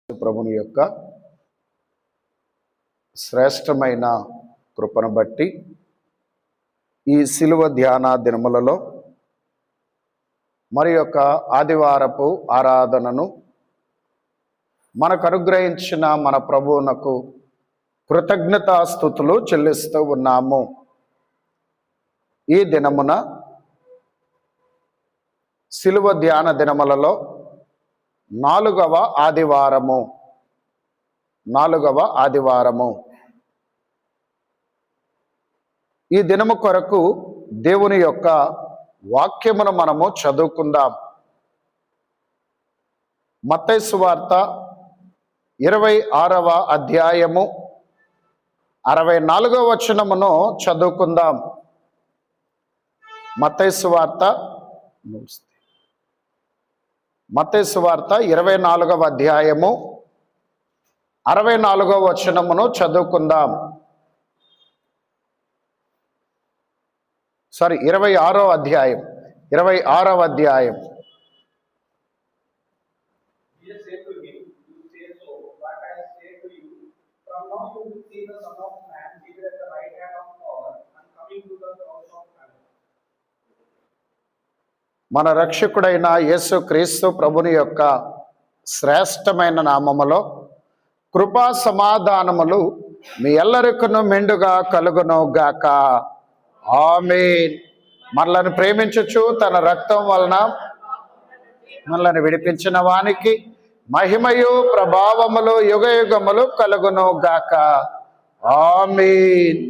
ప్రభుని యొక్క శ్రేష్టమైన కృపను బట్టి ఈ శిలువ ధ్యాన దినములలో మరి యొక్క ఆదివారపు ఆరాధనను మనకు అనుగ్రహించిన మన ప్రభువునకు కృతజ్ఞతాస్తుతులు చెల్లిస్తూ ఉన్నాము. ఈ దినమున శిలువ ధ్యాన దినములలో నాలుగవ ఆదివారము. ఈ దినము కొరకు దేవుని యొక్క వాక్యమును మనము చదువుకుందాం. మత్తయి సువార్త 26వ అధ్యాయము 64వ వచనమును చదువుకుందాం. మత్తయి సువార్త 24వ అధ్యాయము 64వ వచనమును చదువుకుందాం. 26వ అధ్యాయం. మన రక్షకుడైన యేసుక్రీస్తు ప్రభుని యొక్క శ్రేష్టమైన నామములో కృపా సమాధానములు మీ ఎల్లరికును మెండుగా కలుగును గాక. ఆమేన్. మనలను ప్రేమించుచు తన రక్తం వలన మనలను విడిపించిన వానికి మహిమయు ప్రభావములు యుగయుగములు కలుగును గాక. ఆమేన్.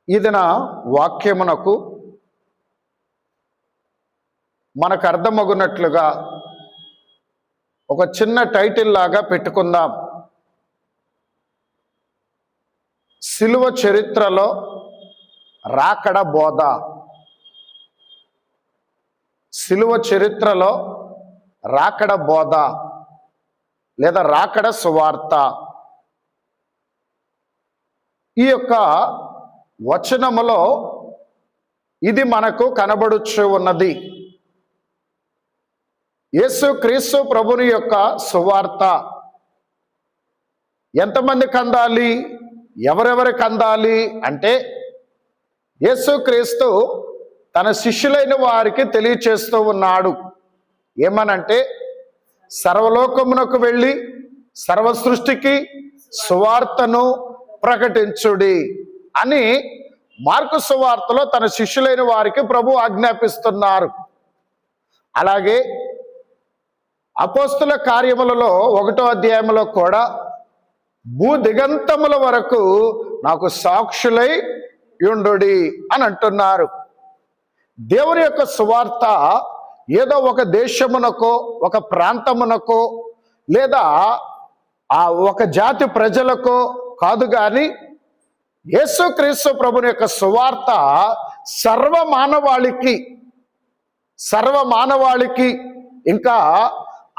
ఇది నా వాక్యమునకు మనకు అర్థమగునట్లుగా ఒక చిన్న టైటిల్ లాగా పెట్టుకుందాం. శిలువ చరిత్రలో రాకడ బోధ. శిలువ చరిత్రలో రాకడ బోధ లేదా రాకడ సువార్త. ఈ యొక్క వచనములో ఇది మనకు కనబడుచు ఉన్నది. యేసుక్రీస్తు ప్రభుని యొక్క సువార్త ఎంతమందికి అందాలి, ఎవరెవరికి అందాలి అంటే యేసుక్రీస్తు తన శిష్యులైన వారికి తెలియచేస్తూ ఉన్నాడు. ఏమనంటే సర్వలోకమునకు వెళ్ళి సర్వ సృష్టికి సువార్తను ప్రకటించుడి అని మార్కు సువార్తలో తన శిష్యులైన వారికి ప్రభు ఆజ్ఞాపిస్తున్నారు. అలాగే అపోస్తుల కార్యములలో 1వ అధ్యాయంలో కూడా భూ దిగంతముల వరకు నాకు సాక్షులై యుండుడి అని అంటున్నారు. దేవుని యొక్క సువార్త ఏదో ఒక దేశమునకో ఒక ప్రాంతమునకో లేదా ఆ ఒక జాతి ప్రజలకో కాదు, కానీ యేసుక్రీస్తు ప్రభుని యొక్క సువార్త సర్వమానవాళికి ఇంకా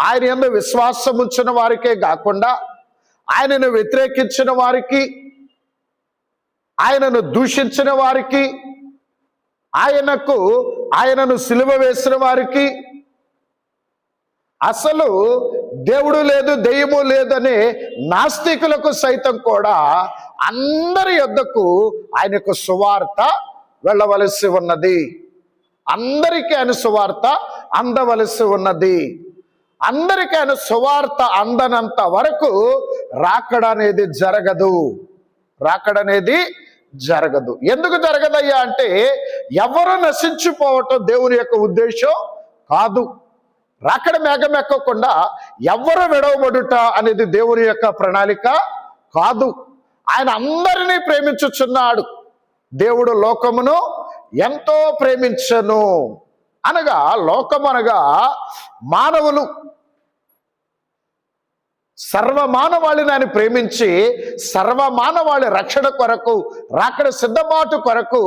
ఆయన యందు విశ్వాసం ఉంచిన వారికే కాకుండా ఆయనను వ్యతిరేకించిన వారికి, ఆయనను దూషించిన వారికి, ఆయనను సిలువ వేసిన వారికి, అసలు దేవుడు లేదు దెయ్యము లేదనే నాస్తికులకు సైతం కూడా అందరి యొద్దకు ఆయన యొక్క సువార్త వెళ్ళవలసి ఉన్నది. అందరికీ ఆయన సువార్త అందవలసి ఉన్నది. అందరికీ ఆయన సువార్త అందనంత వరకు రాకడ అనేది జరగదు. ఎందుకు జరగదయ్యా అంటే ఎవరు నశించిపోవటం దేవుని యొక్క ఉద్దేశం కాదు. రాకడ మేఘం ఎక్కకుండా ఎవరు విడవబడుట అనేది దేవుని యొక్క ప్రణాళిక కాదు. ఆయన అందరినీ ప్రేమించుచున్నాడు. దేవుడు లోకమును ఎంతో ప్రేమించను అనగా, లోకమనగా మానవులు, సర్వమానవాళిని ఆయన ప్రేమించి సర్వమానవాళి రక్షణ కొరకు, రాకడ సిద్ధపాటు కొరకు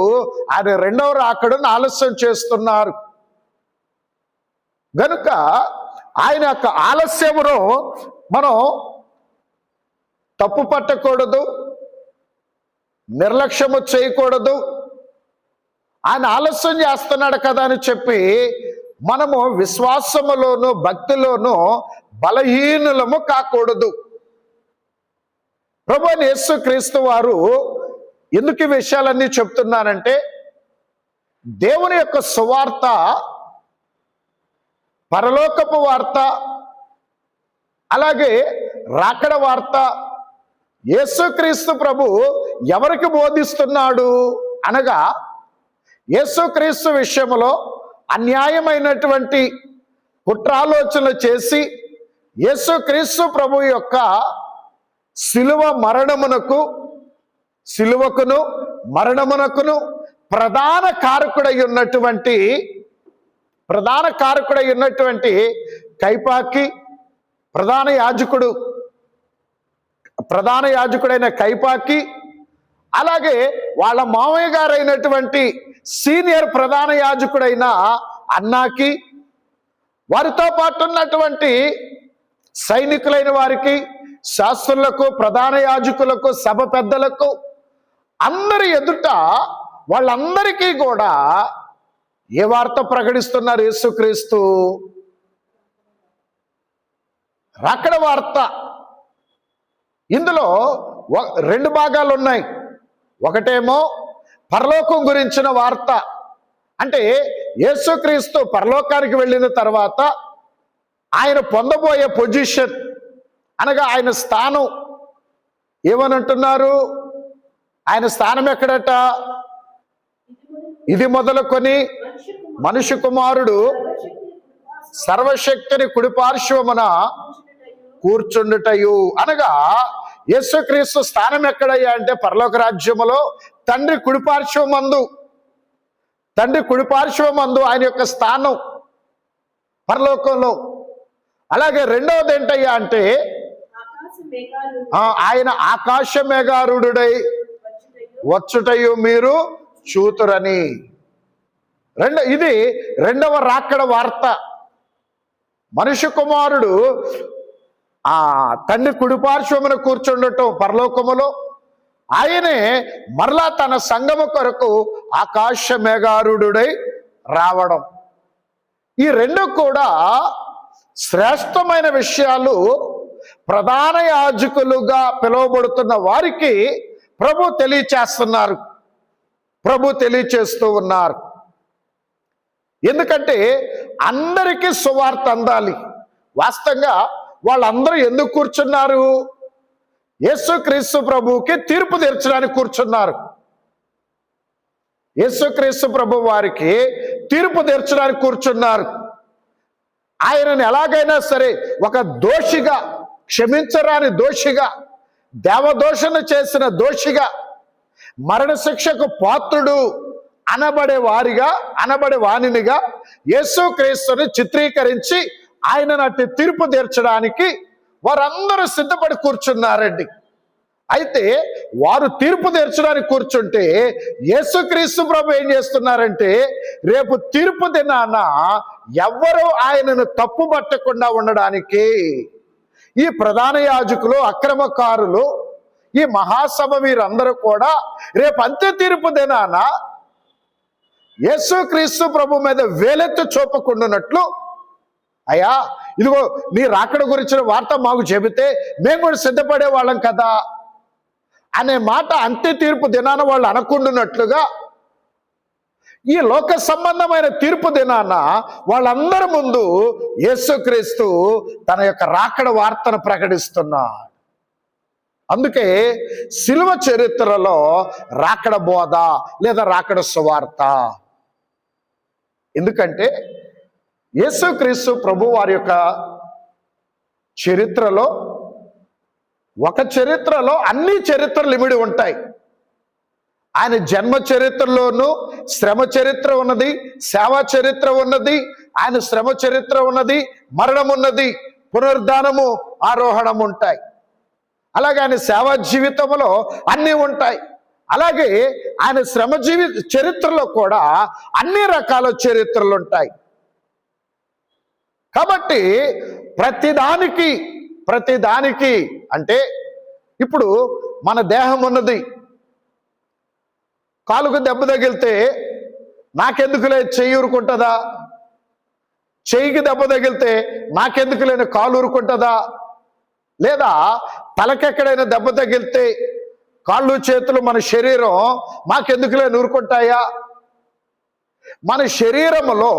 ఆయన 2వ రాకడను ఆలస్యం చేస్తున్నారు. గనుక ఆయన యొక్క ఆలస్యమును మనం తప్పు పట్టకూడదు, నిర్లక్ష్యము చేయకూడదు. ఆయన ఆలస్యం చేస్తున్నాడు కదా అని చెప్పి మనము విశ్వాసములోను భక్తిలోను బలహీనులము కాకూడదు. ప్రభువైన యేసుక్రీస్తు వారు ఎందుకు ఈ విషయాలన్నీ చెప్తున్నానంటే, దేవుని యొక్క సువార్త, పరలోకపు వార్త, అలాగే రాకడ వార్త యేసుక్రీస్తు ప్రభు ఎవరికి బోధిస్తున్నాడు అనగా, యేసుక్రీస్తు విషయంలో అన్యాయమైనటువంటి కుట్రాలోచనలు చేసి యేసుక్రీస్తు ప్రభు యొక్క సిలువకును మరణమునకును ప్రధాన కారకుడై ఉన్నటువంటి కైపాకి, ప్రధాన యాజకుడైన కైపాకి, అలాగే వాళ్ళ మామయ్య గారైనటువంటి సీనియర్ ప్రధాన యాజకుడైన అన్నాకి, వారితో పాటు ఉన్నటువంటి సైనికులైన వారికి, శాస్త్రులకు, ప్రధాన యాజకులకు, సభ పెద్దలకు, అందరి ఎదుట వాళ్ళందరికీ కూడా ఏ వార్త ప్రకటిస్తున్నారు? యేసుక్రీస్తు రాకడ వార్త. ఇందులో రెండు భాగాలు ఉన్నాయి. ఒకటేమో పరలోకం గురించిన వార్త, అంటే యేసుక్రీస్తు పరలోకానికి వెళ్ళిన తర్వాత ఆయన పొందబోయే పొజిషన్, అనగా ఆయన స్థానం. ఏమనంటున్నారు? ఆయన స్థానం ఎక్కడట? ఇది మొదలుకొని మనుష్య కుమారుడు సర్వశక్తిని కుడిపార్శ్వమున కూర్చుండుటయు, అనగా యేసుక్రీస్తు స్థానం ఎక్కడయ్యా అంటే పరలోక రాజ్యములో తండ్రి కుడిపార్శ్వమందు ఆయన యొక్క స్థానం పరలోకంలో. అలాగే రెండవది ఏంటయ్యా అంటే ఆయన ఆకాశ మేఘారుడై వచ్చుటయు మీరు చూతురని. ఇది రెండవ రాకడ వార్త. మనుష్య కుమారుడు తండ్రి కుడిపార్శ్వమున కూర్చుండటం పరలోకములో, ఆయనే మరలా తన సంఘము కొరకు ఆకాశ మేఘారుడై రావడం. ఈ రెండు కూడా శ్రేష్టమైన విషయాలు. ప్రధాన యాజకులుగా పిలువబడుతున్న వారికి ప్రభు తెలియచేస్తూ ఉన్నారు. ఎందుకంటే అందరికీ సువార్త అందాలి. వాస్తవంగా వాళ్ళందరూ ఎందుకు కూర్చున్నారు? యేసుక్రీస్తు ప్రభువుకి తీర్పు తీర్చడానికి కూర్చున్నారు. యేసుక్రీస్తు ప్రభు వారికి తీర్పు తీర్చడానికి కూర్చున్నారు. ఆయనను ఎలాగైనా సరే ఒక దోషిగా, క్షమించరాని దోషిగా, దేవదోషణ చేసిన దోషిగా, మరణశిక్షకు పాత్రుడు అనబడే వానినిగా యేసుక్రీస్తుని చిత్రీకరించి ఆయనను అట్టి తీర్పు తీర్చడానికి వారందరూ సిద్ధపడి కూర్చున్నారండి. అయితే వారు తీర్పు తీర్చడానికి కూర్చుంటే యేసుక్రీస్తు ప్రభు ఏం చేస్తున్నారంటే, రేపు తీర్పు దినాన ఎవ్వరూ ఆయనను తప్పు పట్టకుండా ఉండడానికి ఈ ప్రధాన యాజకులు, అక్రమకారులు, ఈ మహాసభ వీరందరూ కూడా రేపు అంత్య తీర్పు దినాన యేసుక్రీస్తు ప్రభు మీద వేలెత్తి చూపకుండానట్లు, అయ్యా ఇదిగో నీ రాకడ గురించిన వార్త మాకు చెబితే మేము కూడా సిద్ధపడే వాళ్ళం కదా అనే మాట అంత్య తీర్పు దినాన వాళ్ళు అనకుండానట్లుగా, ఈ లోక సంబంధమైన తీర్పు దినాన వాళ్ళందరి ముందు యేసుక్రీస్తు తన యొక్క రాకడ వార్తను ప్రకటిస్తున్నాడు. అందుకే శిలువ చరిత్రలో రాకడ బోధ లేదా రాకడ సువార్త. ఎందుకంటే యేసుక్రీస్తు ప్రభు వారి యొక్క చరిత్రలో, ఒక చరిత్రలో అన్ని చరిత్రలు ఇమిడి ఉంటాయి. ఆయన జన్మ చరిత్రలోనూ శ్రమ చరిత్ర ఉన్నది, సేవా చరిత్ర ఉన్నది, ఆయన శ్రమ చరిత్ర ఉన్నది, మరణం ఉన్నది, పునరుద్ధానము, ఆరోహణం ఉంటాయి. అలాగే ఆయన సేవా జీవితంలో అన్నీ ఉంటాయి. అలాగే ఆయన శ్రమ చరిత్రలో కూడా అన్ని రకాల చరిత్రలు ఉంటాయి. కాబట్టి ప్రతిదానికి అంటే ఇప్పుడు మన దేహం ఉన్నది, కాలుకు దెబ్బ తగిలితే నాకెందుకులే చెయ్యి ఊరుకుంటుందా? చెయ్యికి దెబ్బ తగిలితే నాకెందుకు లేని కాలు ఊరుకుంటుందా? లేదా తలకెక్కడైనా దెబ్బ తగిలితే కాళ్ళు చేతులు మన శరీరం మాకెందుకు లేని ఊరుకుంటాయా? మన శరీరంలో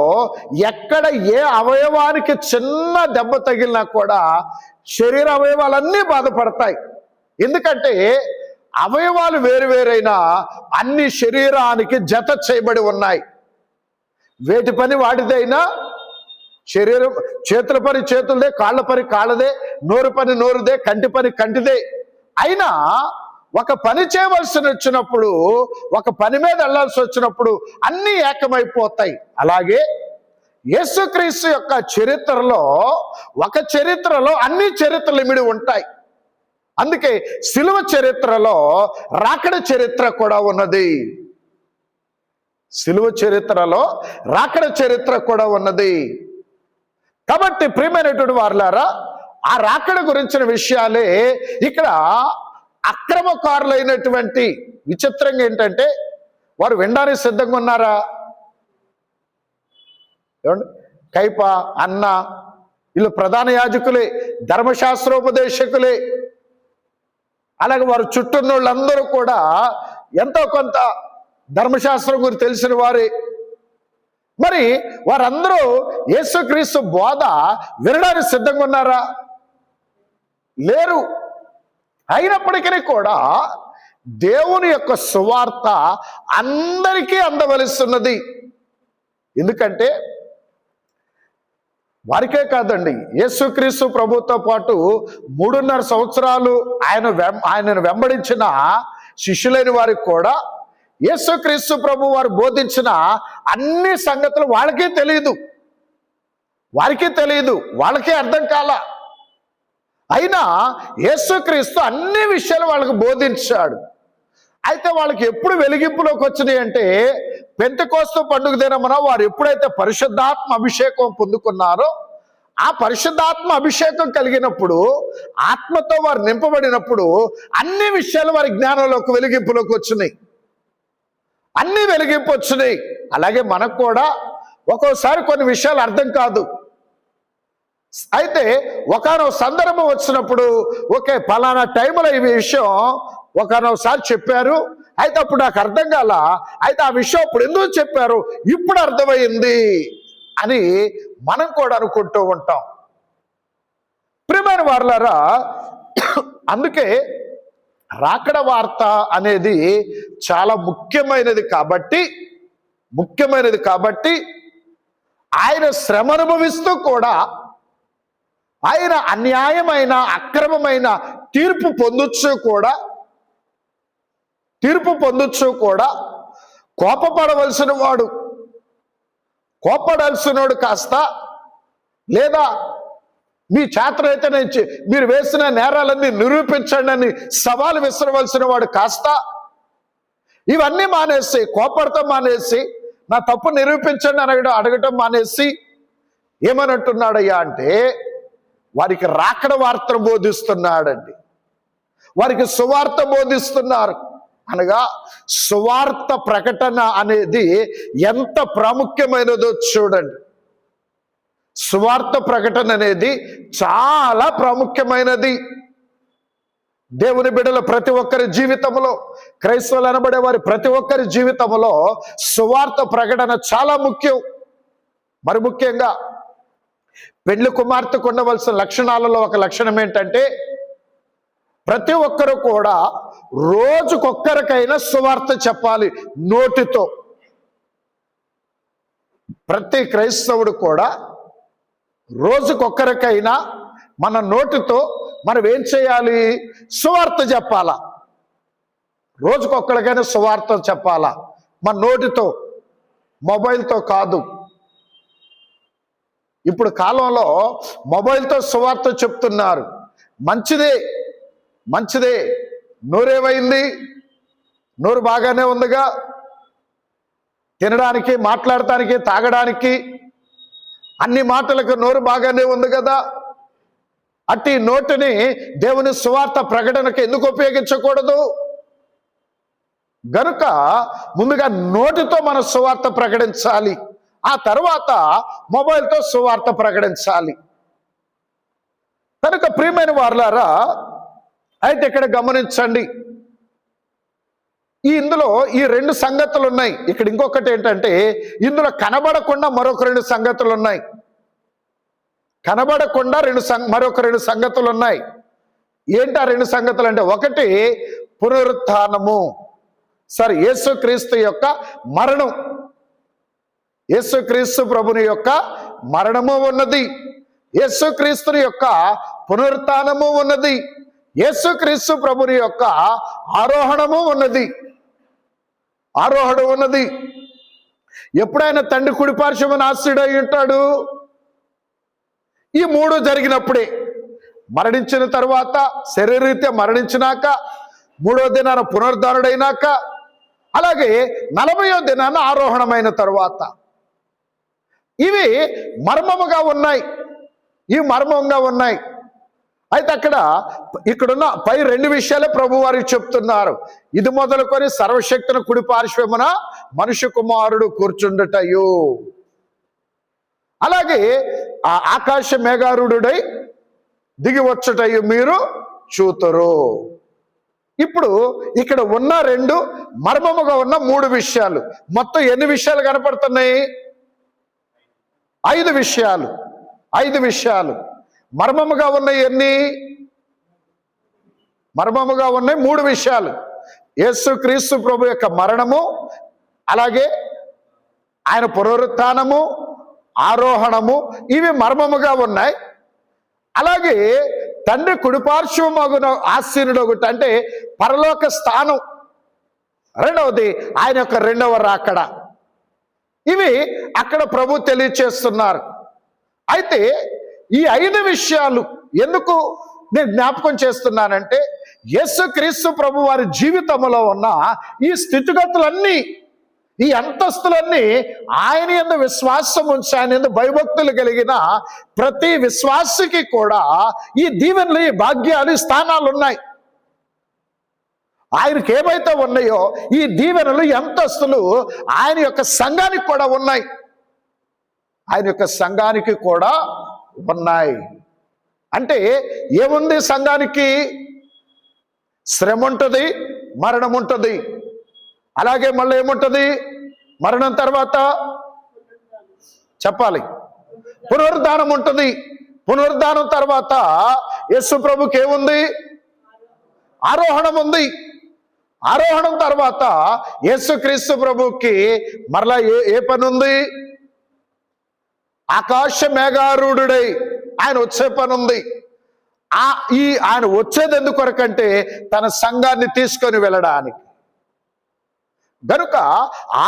ఎక్కడ ఏ అవయవానికి చిన్న దెబ్బ తగిలినా కూడా శరీర అవయవాలన్నీ బాధపడతాయి. ఎందుకంటే అవయవాలు వేరువేరైనా అన్ని శరీరానికి జత చేయబడి ఉన్నాయి. వేటి పని వాటిదైనా, శరీరం చేతుల పని చేతులదే, కాళ్ళ పని కాళ్ళదే, నోరు పని నోరుదే, కంటి పని కంటిదే. అయినా ఒక పని చేయవలసి వచ్చినప్పుడు, ఒక పని మీద వెళ్ళాల్సి వచ్చినప్పుడు అన్నీ ఏకమైపోతాయి. అలాగే యేసుక్రీస్తు యొక్క చరిత్రలో ఒక చరిత్రలో అన్ని చరిత్రలు ఇమిడి ఉంటాయి. అందుకే సిలువ చరిత్రలో రాకడ చరిత్ర కూడా ఉన్నది. సిలువ చరిత్రలో రాకడ చరిత్ర కూడా ఉన్నది. కాబట్టి ప్రియమైనటువంటి వారులారా, ఆ రాకడ గురించిన విషయాలే ఇక్కడ అక్రమకారులైనటువంటి విచిత్రంగా ఏంటంటే వారు వినడానికి సిద్ధంగా ఉన్నారా? ఏమండి, కైప, అన్న వీళ్ళు ప్రధాన యాజకులే, ధర్మశాస్త్రోపదేశకులే. అలాగే వారు చుట్టూన్న వాళ్ళందరూ కూడా ఎంతో కొంత ధర్మశాస్త్రం గురించి తెలిసిన వారే. మరి వారందరూ యేసుక్రీస్తు బోధ వినడానికి సిద్ధంగా ఉన్నారా? లేరు. అయినప్పటికీ కూడా దేవుని యొక్క సువార్త అందరికీ అందవలసిన్నది. ఎందుకంటే వారికే కాదండి, యేసుక్రీస్తు ప్రభుతో పాటు 3.5 సంవత్సరాలు ఆయనను వెంబడించిన శిష్యులైన వారికి కూడా యేసుక్రీస్తు ప్రభు వారు బోధించిన అన్ని సంగతులు వాళ్ళకే తెలియదు, వాళ్ళకే అర్థం కాల. అయినా యేసుక్రీస్తు అన్ని విషయాలు వాళ్ళకు బోధించాడు. అయితే వాళ్ళకి ఎప్పుడు వెలిగింపులోకి వచ్చినాయి అంటే పెంతెకోస్తు పండుగ దినమున వారు ఎప్పుడైతే పరిశుద్ధాత్మ అభిషేకం పొందుకున్నారో, ఆ పరిశుద్ధాత్మ అభిషేకం కలిగినప్పుడు, ఆత్మతో వారు నింపబడినప్పుడు అన్ని విషయాలు వారి జ్ఞానంలోకి వెలిగింపులోకి వచ్చినాయి. అన్ని వెలిగింపు వచ్చినాయి. అలాగే మనకు కూడా ఒక్కోసారి కొన్ని విషయాలు అర్థం కాదు. అయితే ఒకనొక సందర్భం వచ్చినప్పుడు, ఓకే పలానా టైంలో ఈ విషయం ఒకనొకసారి చెప్పారు, అయితే అప్పుడు నాకు అర్థం కాల, అయితే ఆ విషయం అప్పుడు ఎందుకు చెప్పారు, ఇప్పుడు అర్థమైంది అని మనం కూడా అనుకుంటూ ఉంటాం. ప్రియమైన వారులారా, అందుకే రాకడ వార్త అనేది చాలా ముఖ్యమైనది కాబట్టి ఆయన శ్రమ అనుభవిస్తూ కూడా, ఆయన అన్యాయమైన అక్రమమైన తీర్పు పొందొచ్చు కూడా కోపపడవలసిన వాడు కాస్త, లేదా మీ చేతనైతే మీరు వేసిన నేరాలన్నీ నిరూపించండి అని సవాలు విసరవలసిన వాడు కాస్త, ఇవన్నీ మానేసి, కోపడటం మానేసి, నా తప్పు నిరూపించండి అని అడగటం మానేసి ఏమనంటున్నాడయ్యా అంటే వారికి రాకడ వార్తను బోధిస్తున్నాడండి. వారికి సువార్త బోధిస్తున్నారు. అనగా సువార్త ప్రకటన అనేది ఎంత ప్రాముఖ్యమైనదో చూడండి. సువార్త ప్రకటన అనేది చాలా ప్రాముఖ్యమైనది. దేవుని బిడ్డల ప్రతి ఒక్కరి జీవితంలో, క్రైస్తవులు అనబడే వారి ప్రతి ఒక్కరి జీవితంలో సువార్త ప్రకటన చాలా ముఖ్యం. మరి ముఖ్యంగా పెండ్లి కుమార్తెకు ఉండవలసిన లక్షణాలలో ఒక లక్షణం ఏంటంటే, ప్రతి ఒక్కరు కూడా రోజుకొక్కరికైనా సువార్త చెప్పాలి నోటితో. ప్రతి క్రైస్తవుడు కూడా రోజుకొక్కరికైనా మన నోటితో మనం ఏం చేయాలి, సువార్త చెప్పాలా. రోజుకొక్కరికైనా సువార్త చెప్పాలా, మన నోటితో, మొబైల్తో కాదు. ఇప్పుడు కాలంలో మొబైల్తో సువార్త చెప్తున్నారు. మంచిదే. నోరేమైంది? నోరు బాగానే ఉందిగా, తినడానికి, మాట్లాడటానికి, తాగడానికి, అన్ని మాటలకు నోరు బాగానే ఉంది కదా. అట్టి నోటిని దేవుని సువార్త ప్రకటనకు ఎందుకు ఉపయోగించకూడదు? గనుక ముందుగా నోటితో మన సువార్త ప్రకటించాలి. ఆ తర్వాత మొబైల్తో సువార్త ప్రకటించాలి. కనుక ప్రియమైన వారలారా, అయితే ఇక్కడ గమనించండి, ఇందులో ఈ రెండు సంగతులు ఉన్నాయి. ఇక్కడ ఇంకొకటి ఏంటంటే, ఇందులో కనబడకుండా మరొక రెండు సంగతులు ఉన్నాయి. కనబడకుండా మరొక రెండు సంగతులు ఉన్నాయి. ఏంటి ఆ రెండు సంగతులు అంటే, ఒకటి పునరుత్థానము, యేసుక్రీస్తు యొక్క మరణం. యేసుక్రీస్తు ప్రభుని యొక్క మరణము ఉన్నది, యేసుక్రీస్తుని యొక్క పునరుత్థానము ఉన్నది, యేసుక్రీస్తు ప్రభుని యొక్క ఆరోహణము ఉన్నది. ఎప్పుడైనా తండ్రి కుడిపార్శ్వమున ఆసీనుడై ఉంటాడు. ఈ మూడు జరిగినప్పుడే, మరణించిన తర్వాత, శరీరరీత్యా మరణించినాక, 3వ దినాన పునరుద్ధానుడైనాక, అలాగే 40వ దినాన ఆరోహణమైన తరువాత. ఇవి మర్మముగా ఉన్నాయి. అయితే ఇక్కడున్న పై రెండు విషయాలే ప్రభు వారికి చెప్తున్నారు. ఇది మొదలుకొని సర్వశక్తిని కుడి పార్శ్వమున మనుష్య కుమారుడు కూర్చుండుటయు, అలాగే ఆ ఆకాశ మేఘారూఢుడై దిగి వచ్చుటయు మీరు చూతురు. ఇప్పుడు ఇక్కడ ఉన్న రెండు మర్మముగా ఉన్న మూడు విషయాలు. మొత్తం ఎన్ని విషయాలు కనపడుతున్నాయి? 5 విషయాలు. 5 విషయాలు మర్మముగా ఉన్నాయి. ఎన్ని మర్మముగా ఉన్నాయి? 3 విషయాలు. యేసుక్రీస్తు ప్రభు యొక్క మరణము, అలాగే ఆయన పునరుత్థానము, ఆరోహణము, ఇవి మర్మముగా ఉన్నాయి. అలాగే తండ్రి కుడిపార్శ్వమగున ఆసీనుడొకటి అంటే పరలోక స్థానం. రెండవది ఆయన యొక్క రెండవ రాకడ. ఇవి అక్కడ ప్రభు తెలియచేస్తున్నారు. అయితే ఈ 5 విషయాలు ఎందుకు నేను జ్ఞాపకం చేస్తున్నానంటే, యేసుక్రీస్తు ప్రభు వారి జీవితంలో ఉన్న ఈ స్థితిగతులన్నీ, ఈ అంతస్తులన్నీ ఆయన యందు విశ్వాసం ఉంచి, ఆయన యందు భయభక్తులు కలిగిన ప్రతి విశ్వాసికి కూడా ఈ దీవెనలు, ఈ భాగ్యాలు, ఈ స్థానాలు ఉన్నాయి. ఆయనకి ఏమైతే ఉన్నాయో ఈ దీవెనలు, ఈ అంతస్తులు ఆయన యొక్క సంఘానికి కూడా ఉన్నాయి. ఆయన యొక్క సంఘానికి కూడా ఉన్నాయి. అంటే ఏముంది సంఘానికి? శ్రమ ఉంటుంది, మరణం ఉంటుంది. అలాగే మళ్ళీ ఏముంటుంది? మరణం తర్వాత చెప్పాలి, పునరుద్ధానం ఉంటుంది. పునరుద్ధానం తర్వాత యేసు ప్రభుకి ఏముంది? ఆరోహణం ఉంది. ఆరోహణం తర్వాత యేసుక్రీస్తు ప్రభుకి మరలా ఏ పని ఉంది? ఆకాశ మేఘారూఢుడై ఆయన వచ్చే పని ఉంది. ఆయన వచ్చేది ఎందుకొరకంటే తన సంఘాన్ని తీసుకొని వెళ్ళడానికి. గనుక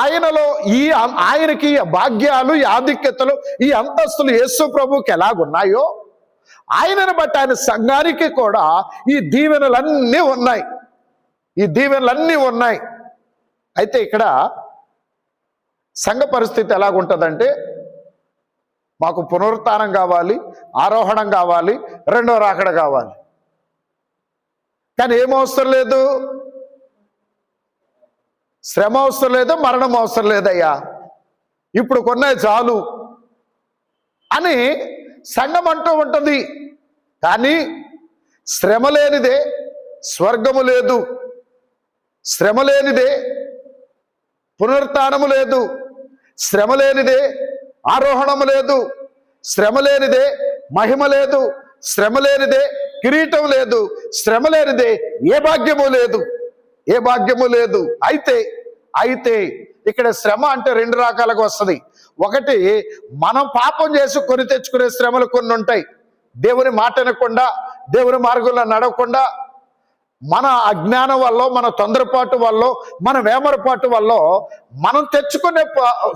ఆయనలో ఆయనకి భాగ్యాలు, ఈ ఆధిక్యతలు, ఈ అంతస్తులు యేసు ప్రభుకి ఎలాగున్నాయో ఆయనను బట్టి ఆయన సంఘానికి కూడా ఈ దీవెనలన్నీ ఉన్నాయి. అయితే ఇక్కడ సంఘ పరిస్థితి ఎలాగుంటుందంటే, మాకు పునరుత్థానం కావాలి, ఆరోహణం కావాలి, రెండో రాకడ కావాలి. కానీ ఏం అవసరం లేదు? శ్రమ అవసరం లేదు, మరణం అవసరం లేదయ్యా, ఇప్పుడు కొన్నాయి చాలు అని సంఘం అంటూ ఉంటుంది. కానీ శ్రమ లేనిదే స్వర్గము లేదు, శ్రమ లేనిదే పునరుత్థానము లేదు, శ్రమ లేనిదే ఆరోహణము లేదు, శ్రమ లేనిదే మహిమ లేదు, శ్రమ లేనిదే కిరీటం లేదు, శ్రమ లేనిదే ఏ భాగ్యము లేదు. అయితే ఇక్కడ శ్రమ అంటే 2 రకాలుగా వస్తుంది. ఒకటి, మనం పాపం చేసి కొని తెచ్చుకునే శ్రమలు కొన్ని ఉంటాయి. దేవుని మాట వినకుండా, దేవుని మార్గంలో నడవకుండా, మన అజ్ఞానం వల్ల, మన తొందరపాటు వల్ల, మన వేమరపాటు వల్ల మనం తెచ్చుకునే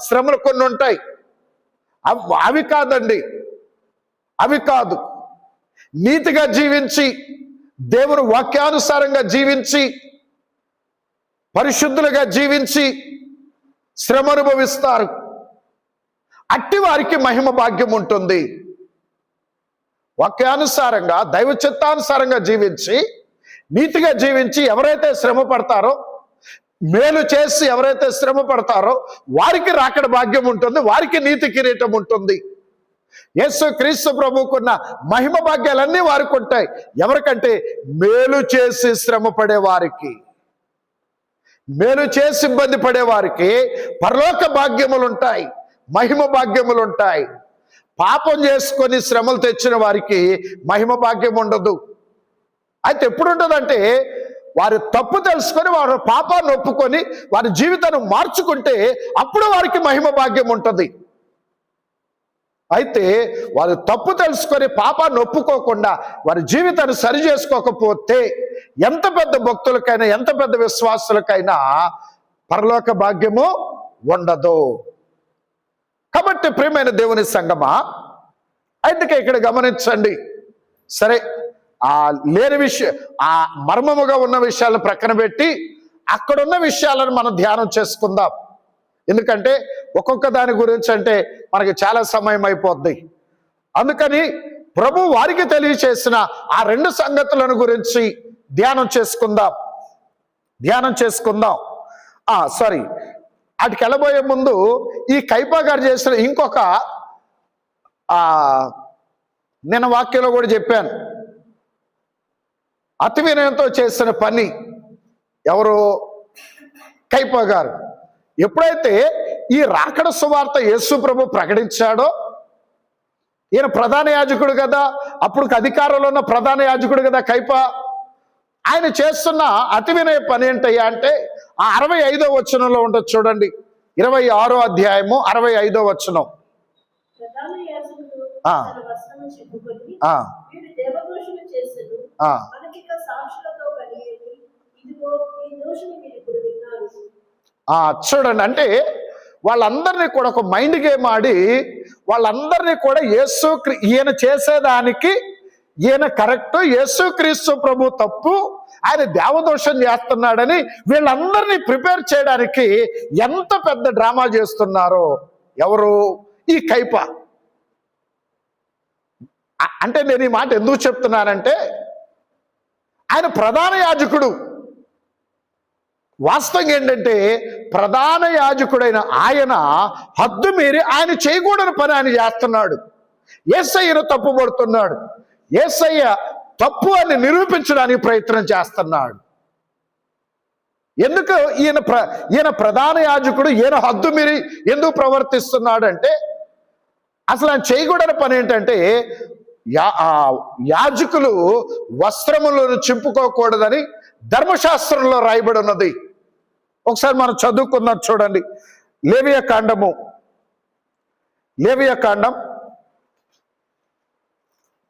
శ్రమలు కొన్ని ఉంటాయి. అవి కాదండి, అవి కాదు. నీతిగా జీవించి, దేవుని వాక్యానుసారంగా జీవించి, పరిశుద్ధులుగా జీవించి శ్రమ అనుభవిస్తారు. అట్టి వారికి మహిమ భాగ్యం ఉంటుంది. వాక్యానుసారంగా, దైవ చిత్తానుసారంగా జీవించి, నీతిగా జీవించి ఎవరైతే శ్రమ పడతారో, మేలు చేసి ఎవరైతే శ్రమ పడతారో వారికి రాకడ భాగ్యం ఉంటుంది, వారికి నీతి కిరీటం ఉంటుంది. యేసు క్రీస్తు ప్రభువుకున్న మహిమ భాగ్యాలన్నీ వారికి ఉంటాయి. ఎవరికంటే మేలు చేసి శ్రమ పడే వారికి, మేలు చేసి ఇబ్బంది పడే వారికి పరలోక భాగ్యములు ఉంటాయి, మహిమ భాగ్యములు ఉంటాయి. పాపం చేసుకొని శ్రమలు తెచ్చిన వారికి మహిమ భాగ్యం ఉండదు. అయితే ఎప్పుడు ఉంటుందంటే వారి తప్పు తెలుసుకొని వారి పాపాన్ని ఒప్పుకొని వారి జీవితాన్ని మార్చుకుంటే అప్పుడు వారికి మహిమ భాగ్యం ఉంటుంది. అయితే వారు తప్పు తెలుసుకొని పాపాన్ని ఒప్పుకోకుండా వారి జీవితాన్ని సరి చేసుకోకపోతే ఎంత పెద్ద భక్తులకైనా ఎంత పెద్ద విశ్వాసులకైనా పరలోక భాగ్యము ఉండదు. కాబట్టి ప్రియమైన దేవుని సంగమా, అందుకే ఇక్కడ గమనించండి. సరే, ఆ లేని విషయం, ఆ మర్మముగా ఉన్న విషయాలను ప్రక్కన పెట్టి అక్కడున్న విషయాలను మనం ధ్యానం చేసుకుందాం. ఎందుకంటే ఒక్కొక్క దాని గురించి అంటే మనకి చాలా సమయం అయిపోద్ది. అందుకని ప్రభు వారికి తెలియచేసిన ఆ 2 సంగతులను గురించి ధ్యానం చేసుకుందాం. సారీ, వాటికి వెళ్ళబోయే ముందు ఈ కైపా గారు చేసిన ఇంకొక నేను వాక్యంలో కూడా చెప్పాను, అతి వినయంతో చేసిన పని ఎవరు? కైపా గారు. ఎప్పుడైతే ఈ రాకడ సువార్త యేసు ప్రభు ప్రకటించాడో, ఈయన ప్రధాన యాజకుడు కదా, అప్పుడు అధికారంలో ఉన్న ప్రధాన యాజకుడు కదా కైపా. ఆయన చేస్తున్న అతి వినయ పని ఏంటయ్యా అంటే ఆ 65వ వచనంలో ఉంటుంది చూడండి, 26వ అధ్యాయము 65వ వచనం. చూడండి, అంటే వాళ్ళందరినీ కూడా ఒక మైండ్ గేమ్ ఆడి వాళ్ళందరినీ కూడా ఈయన చేసేదానికి ఈయన కరెక్ట్, యేసుక్రీస్తు ప్రభు తప్పు, ఆయన దేవదోషం చేస్తున్నాడని వీళ్ళందరినీ ప్రిపేర్ చేయడానికి ఎంత పెద్ద డ్రామా చేస్తున్నారో ఎవరు? ఈ కైపా. అంటే నేను ఈ మాట ఎందుకు చెప్తున్నానంటే ఆయన ప్రధాన యాజకుడు. వాస్తవం ఏంటంటే ప్రధాన యాజకుడైన ఆయన హద్దు మీరి ఆయన చేయకూడని పని ఆయన చేస్తున్నాడు. యేసయ్యను తప్పుపడుతున్నాడు. యేసయ్య తప్పు అని నిరూపించడానికి ప్రయత్నం చేస్తున్నాడు. ఎందుకు ఈయన ప్రధాన యాజకుడు, ఈయన హద్దు మీరి ఎందుకు ప్రవర్తిస్తున్నాడు అంటే అసలు ఆయన చేయకూడని పని ఏంటంటే యాజకులు వస్త్రములను చింపుకోకూడదని ధర్మశాస్త్రంలో రాయబడి ఉన్నది. ఒకసారి మనం చదువుకుందాం చూడండి. లేవియకాండం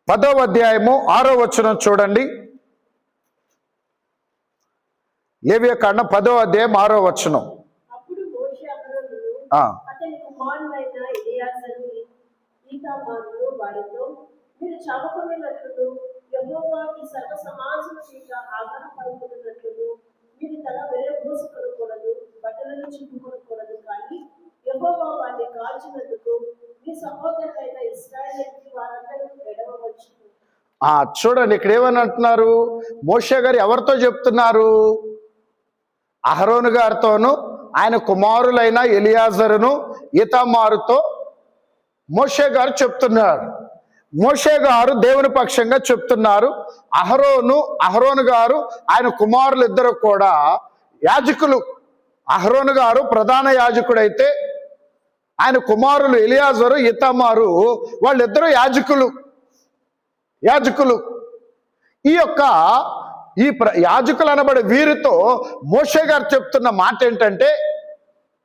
10వ అధ్యాయము 6వ వచనం చూడండి. లేవియకాండం 10వ అధ్యాయం 6వ వచనం. మీరు తల విరబోసుకొనకూడదు, బట్టలను చింపుకొనకూడదు, కానీ యెహోవా వారిని కాల్చినందుకు మీ సహోదరులైన ఇశ్రాయేలీయులు వారందరూ ఎడవవచ్చు. చూడండి, ఇక్కడ ఏమని అంటున్నారు? మోషే గారు ఎవరితో చెప్తున్నారు? అహరోను గారితోను ఆయన కుమారులైన ఎలియాజరును ఈతామారుతో మోషే గారు చెప్తున్నారు. మోషే గారు దేవుని పక్షంగా చెప్తున్నారు. అహరోను గారు ఆయన కుమారులు ఇద్దరు కూడా యాజకులు. అహరోను గారు ప్రధాన యాజకుడైతే ఆయన కుమారులు ఎలియాజరు ఈతామారు వాళ్ళిద్దరూ యాజకులు. ఈ యాజకులు అనబడే వీరితో మోషే గారు చెప్తున్న మాట ఏంటంటే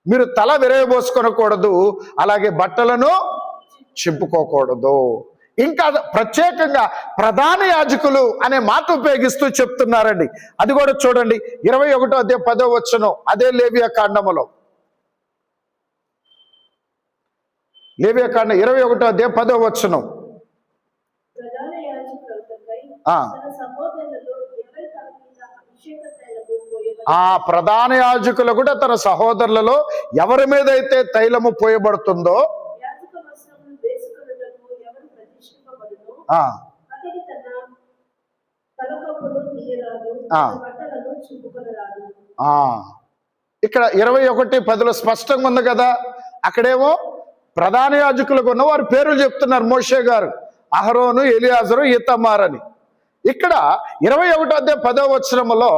మీరు తల విరయబోసుకొనకూడదు, అలాగే బట్టలను చింపుకోకూడదు. ఇంకా ప్రత్యేకంగా ప్రధాన యాజకులు అనే మాట ఉపయోగిస్తూ చెప్తున్నారండి. అది కూడా చూడండి, 21వ అధ్యాయం 10వ వచనం, అదే లేవియకాండములో. లేవియకాండం 21వ అధ్యాయం 10వ వచనం. ప్రధాన యాజకులు కూడా తన సహోదరులలో ఎవరి మీద అయితే తైలము పోయబడుతుందో ఇక్కడ 21:10 స్పష్టంగా ఉంది కదా. అక్కడేమో ప్రధాన యాజకులకు ఉన్న వారి పేర్లు చెప్తున్నారు, మోషే గారు, అహరోను, ఎలియాజరు, ఈతమార్ అని. ఇక్కడ 21:10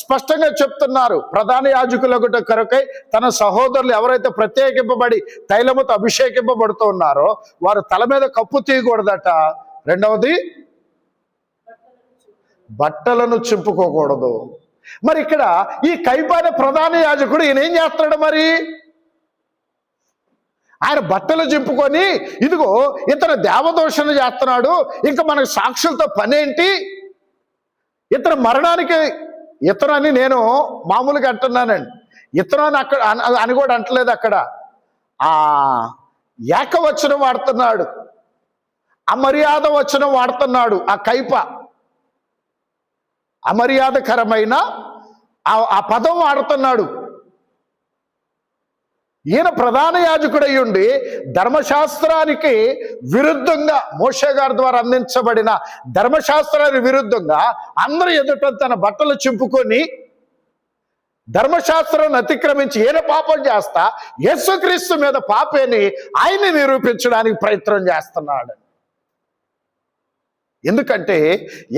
స్పష్టంగా చెప్తున్నారు, ప్రధాన యాజకులకు కొరకై తన సహోదరులు ఎవరైతే ప్రత్యేకింపబడి తైలముతో అభిషేకింపబడుతూ ఉన్నారో వారు తల మీద కప్పు తీయకూడదట. రెండవది, బట్టలను చింపుకోకూడదు. మరి ఇక్కడ ఈ కైపానే ప్రధాన యాజకుడు ఈయన ఏం చేస్తున్నాడు మరి? ఆయన బట్టలు చింపుకొని ఇదిగో ఇతను దేవదోషణ చేస్తున్నాడు, ఇంకా మనకు సాక్షులతో పనేంటి, ఇతను మరణానికి, ఇతను అని నేను మామూలుగా అంటున్నానండి, ఇతను అని అక్కడ అని కూడా అంటలేదు. అక్కడ ఆ ఏకవచనం వాడుతున్నాడు, అమర్యాద వచనం వాడుతున్నాడు. ఆ కైప అమర్యాదకరమైన ఆ పదం వాడుతున్నాడు. ఈయన ప్రధాన యాజకుడై ఉండి ధర్మశాస్త్రానికి విరుద్ధంగా, మోషే గారి ద్వారా అందించబడిన ధర్మశాస్త్రానికి విరుద్ధంగా అందరూ ఎదుట తన బట్టలు చింపుకొని ధర్మశాస్త్రాన్ని అతిక్రమించి ఈయన పాపం చేస్తా యేసుక్రీస్తు మీద పాపేని ఆయన్ని నిరూపించడానికి ప్రయత్నం చేస్తున్నాడు. ఎందుకంటే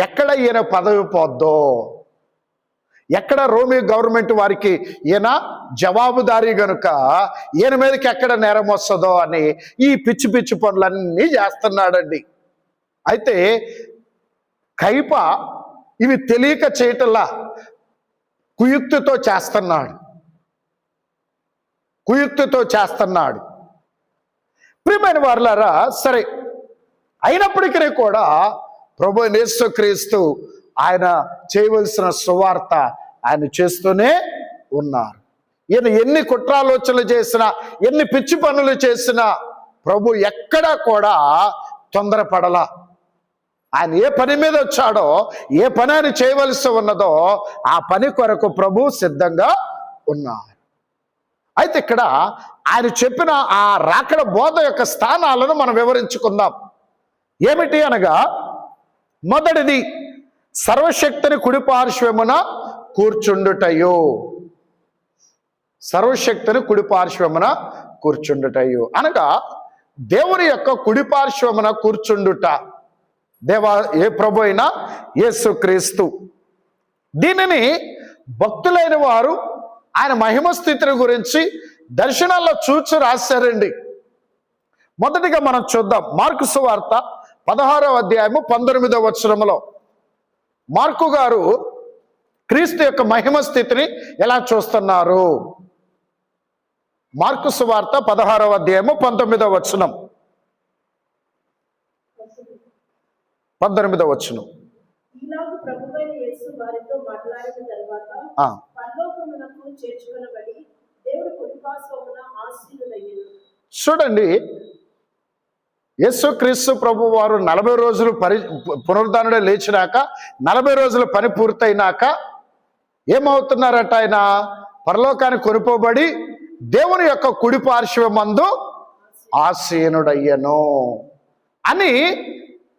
ఎక్కడ ఈయన పదవి పోద్దో, ఎక్కడ రోమీ గవర్నమెంట్ వారికి ఈయన జవాబుదారీ గనుక ఈయన మీదకి ఎక్కడ నేరం వస్తుందో అని ఈ పిచ్చి పిచ్చి పనులన్నీ చేస్తున్నాడండి. అయితే కైప ఇవి తెలియక చేయటంలా కుయుక్తితో చేస్తున్నాడు. ప్రియమైన వారులారా, సరే అయినప్పటికీ కూడా ప్రభు యేసుక్రీస్తు ఆయన చేయవలసిన సువార్త ఆయన చేస్తూనే ఉన్నారు. ఈయన ఎన్ని కుట్రాలోచనలు చేసినా, ఎన్ని పిచ్చి పనులు చేసినా ప్రభు ఎక్కడా కూడా తొందరపడలా. ఆయన ఏ పని మీద వచ్చాడో, ఏ పని ఆయన చేయవలసి ఉన్నదో ఆ పని కొరకు ప్రభు సిద్ధంగా ఉన్నారు. అయితే ఇక్కడ ఆయన చెప్పిన ఆ రాకడ బోధ యొక్క స్థానాలను మనం వివరించుకుందాం. ఏమిటి అనగా, మొదటిది సర్వశక్తిని కుడిపార్శ్వమున కూర్చుండుటయు. సర్వశక్తిని కుడిపార్శ్వమున కూర్చుండుటయు అనగా దేవుని యొక్క కుడిపార్శ్వమున కూర్చుండుట ఏ ప్రభు అయినా యేసుక్రీస్తు. దీనిని భక్తులైన వారు ఆయన మహిమ స్థితిని గురించి దర్శనాల్లో చూచి రాశారండి. మొదటిగా మనం చూద్దాం, మార్కు సువార్త 16:19 మార్కు గారు క్రీస్తు యొక్క మహిమ స్థితిని ఎలా చూస్తున్నారు? మార్కు సువార్త 16:19 ఈలాగు ప్రభువైన యేసు వారితో మాట్లాడిన తరువాత పరలోకమునకు చేర్చుకొనబడి దేవుని కుడిపార్శ్వమున ఆసీనులయ్యెను. చూడండి, యేసుక్రీస్తు ప్రభు వారు 40 రోజులు పునరుద్ధానుడే లేచినాక 40 రోజుల పని పూర్తయినాక ఏమవుతున్నారట? ఆయన పరలోకానికి కొనిపోబడి దేవుని యొక్క కుడి పార్శ్వమందు ఆసీనుడయ్యను అని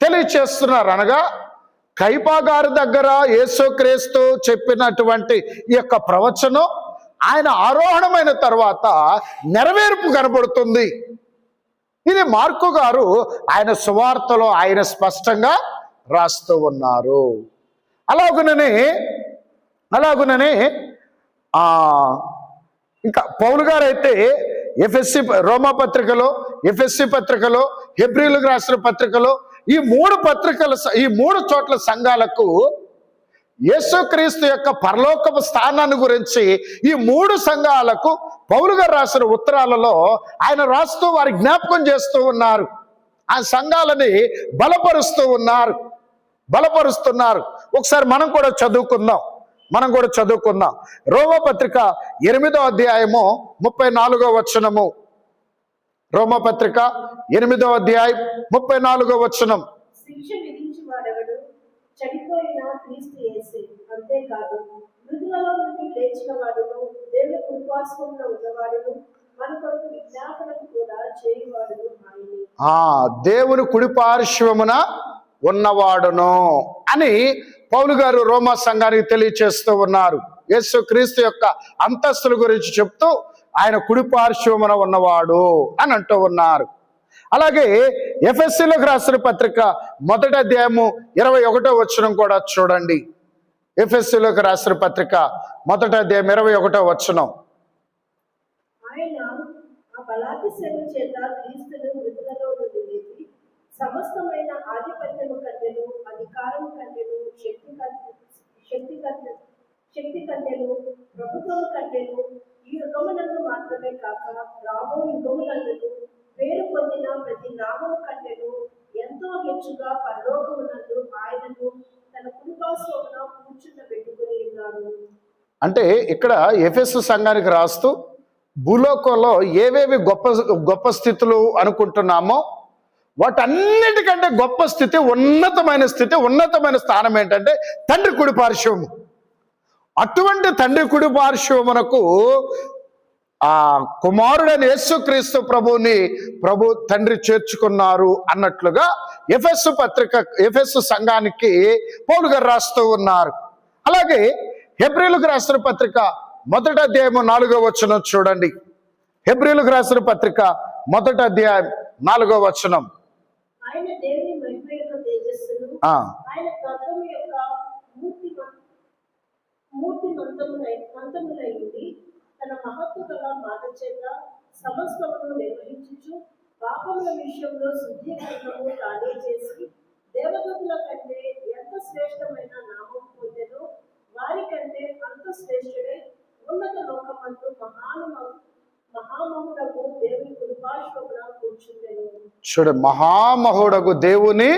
తెలియచేస్తున్నారు. అనగా కైపా గారి దగ్గర యేసుక్రీస్తు చెప్పినటువంటి ఈ యొక్క ప్రవచనం ఆయన ఆరోహణమైన తర్వాత నెరవేర్పు కనబడుతుంది. ఇది మార్కు గారు ఆయన సువార్తలో ఆయన స్పష్టంగా రాస్తూ ఉన్నారు. అలాగుననే ఇంకా పౌలు గారు అయితే రోమా పత్రికలో, ఎఫెస్సి పత్రికలో, హెబ్రీలకు రాసిన పత్రికలో ఈ 3 చోట్ల సంఘాలకు యేసుక్రీస్తు యొక్క పరలోకపు స్థానాన్ని గురించి ఈ 3 సంఘాలకు పౌలు గారు రాసిన ఉత్తరాలలో ఆయన రాస్తూ వారి జ్ఞాపకం చేస్తూ ఉన్నారు. ఆ సంఘాలని బలపరుస్తున్నారు. ఒకసారి మనం కూడా చదువుకుందాం. రోమా పత్రిక 8:34 రోమా పత్రిక 8:34 శిక్ష విధించి వాడెవడు? చనిపోయిన క్రీస్తు యేసే. అంతేకాదు మృతులలో నుండి లేచిన వాడును, దేవుని కుడిపార్శ్వమున ఉన్నవాడును, మన కొరకు విజ్ఞాపనను కూడా చేయువాడును ఆయనే. దేవుని కుడిపార్శ్వమున ఉన్నవాడును అని పౌలు గారు రోమా సంఘానికి తెలియచేస్తూ ఉన్నారు. యేసుక్రీస్తు యొక్క అంతస్తుల గురించి చెప్తూ ఆయన కుడి పార్శ్వమున ఉన్నవాడు అని అంటూ ఉన్నారు. అలాగే ఎఫెసీయులకు రాసిన పత్రిక 1వ అధ్యాయము 21వ వచనం కూడా చూడండి. ఎఫెసీయులకు రాసిన పత్రిక 1వ అధ్యాయం 21వ వచనం. ఆయన ఆ బలాతిశయము చేత క్రీస్తును మృతులలో నుండి లేపి సమస్తమైన ఆధిపత్యము కంటెను, అధికారము కంటెను, శక్తి కంటెను, ప్రభుత్వము కంటెను, ఈ యుగమునందు మాత్రమే కాక రాబో యుగములందు పేరు పొందిన ప్రతి నామము కంటెను ఎంతో హెచ్చుగా పరలోకమునందు ఆయనను తన కుడిపార్శ్వమున కూర్చుండబెట్టుకుని ఉన్నాడు. అంటే ఇక్కడ ఎఫెసు సంఘానికి రాస్తూ భూలోకంలో ఏవేవి గొప్ప స్థితులు అనుకుంటున్నామో వాటన్నిటికంటే గొప్ప స్థితి, ఉన్నతమైన స్థితి, ఉన్నతమైన స్థానం ఏంటంటే తండ్రి కుడి పార్శ్వము. అటువంటి తండ్రి కుడి పార్శ్వమునకు ఆ కుమారుడైన యేసుక్రీస్తు ప్రభు తండ్రి చేర్చుకున్నారు అన్నట్లుగా ఎఫెసు సంఘానికి పౌలు గారు రాస్తూ ఉన్నారు. అలాగే హెబ్రీయులకు రాసిన పత్రిక 1వ అధ్యాయము 4వ వచనం చూడండి. హెబ్రీయులకు రాసిన పత్రిక 1వ అధ్యాయం 4వ వచనం. ఆయన దేవుని మహిమ యొక్క తేజస్సును, ఆయన తత్వము యొక్క మూర్తిమంతములై ఉండి తన మహత్తు గల మాట చేత సమస్తమును నిర్వహించుచు పాపముల విషయంలో శుద్ధీకరణము తానే చేసి దేవదూతల కంటే ఎంత శ్రేష్టమైన నామం పొందెనో వారి కంటే అంత శ్రేష్ఠుడే ఉన్నత లోకమందు మహామహుడకు దేవుని కుడిపార్శ్వమున కూర్చుండెను. చూడు, మహామహుడకు దేవుని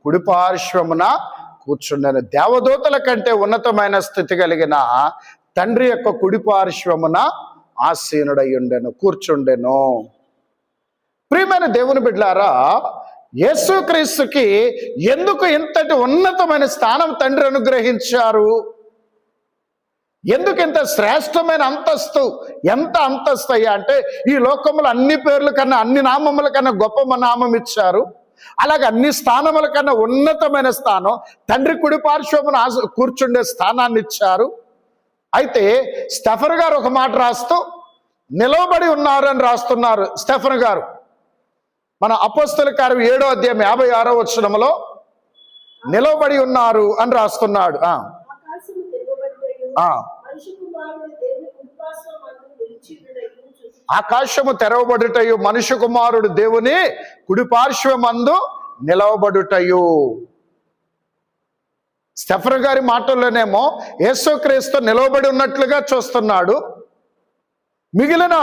కుడిపార్శ్వమున కూర్చుండెను. దేవదూతల కంటే ఉన్నతమైన స్థితి కలిగిన తండ్రి యొక్క కుడిపార్శ్వమున ఆసీనుడై ఉండెను, కూర్చుండెను. ప్రియమైన దేవుని బిడ్డలారా, యేసుక్రీస్తుకి ఎందుకు ఇంతటి ఉన్నతమైన స్థానం తండ్రి అనుగ్రహించారు? ఎందుకు ఇంత శ్రేష్టమైన అంతస్తు? ఎంత అంతస్తు అయ్యా అంటే ఈ లోకములు అన్ని పేర్ల కన్నా, అన్ని నామముల కన్నా గొప్ప నామం ఇచ్చారు. అలాగే అన్ని స్థానముల కన్నా ఉన్నతమైన స్థానం తండ్రి కుడి పార్శ్వమున కూర్చుండే స్థానాన్ని ఇచ్చారు. అయితే స్టెఫన్ గారు ఒక మాట రాస్తూ నిలవబడి ఉన్నారు అని రాస్తున్నారు. స్టెఫన్ గారు మన అపోస్తల కార్యం 7వ అధ్యాయం 56వ వచనములో నిలవబడి ఉన్నారు అని రాస్తున్నాడు. ఆకాశము తెరవబడినయు మనిషి కుమారుడు దేవుని కుడిపార్శ్వమందు నిలిచియుండుటయు చూసి ఆకాశము తెరవబడుటయు మనుష్య కుమారుడు దేవుని కుడిపార్శ్వమందు నిలవబడుటయు. స్టెఫన్ గారి మాటల్లోనేమో యేసుక్రీస్తు నిలవబడి ఉన్నట్లుగా చూస్తున్నాడు. మిగిలిన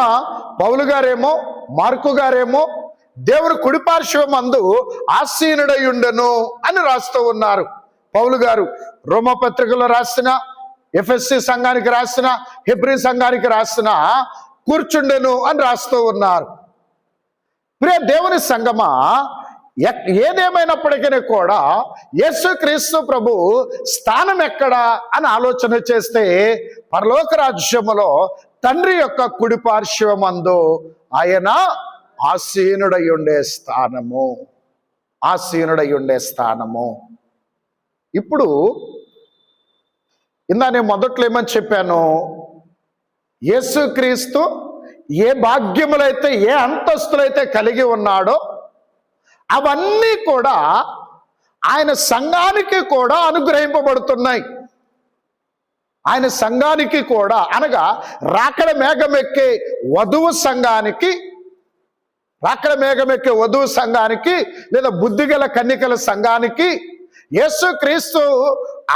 పౌలు గారేమో, మార్కు గారేమో దేవుని కుడిపార్శ్వమందు ఆసీనుడై ఉండెను అని రాస్తూ ఉన్నారు. పౌలు గారు రోమపత్రికలో రాసిన, ఎఫెసీ సంఘానికి రాసిన, హెబ్రీ సంఘానికి రాసిన కూర్చుండెను అని రాస్తూ ఉన్నారు. ప్రియ దేవుని సంగమా, ఏదేమైనప్పటికీ కూడా యేసుక్రీస్తు ప్రభు స్థానం ఎక్కడా అని ఆలోచన చేస్తే పరలోక రాజ్యములో తండ్రి యొక్క కుడి పార్శ్వమందు ఆయన ఆసీనుడై ఉండే స్థానము, ఆసీనుడై ఉండే స్థానము. ఇప్పుడు నేను మొదట్లో ఏమని చెప్పాను? యేసుక్రీస్తు ఏ భాగ్యములైతే, ఏ అంతస్తులైతే కలిగి ఉన్నాడో అవన్నీ కూడా ఆయన సంఘానికి కూడా అనుగ్రహింపబడుతున్నాయి. ఆయన సంఘానికి కూడా, అనగా రాకడ మేఘమెక్కే వధువు సంఘానికి, రాకడ మేఘమెక్కే వధువు సంఘానికి లేదా బుద్ధిగల కన్యకల సంఘానికి యేసుక్రీస్తు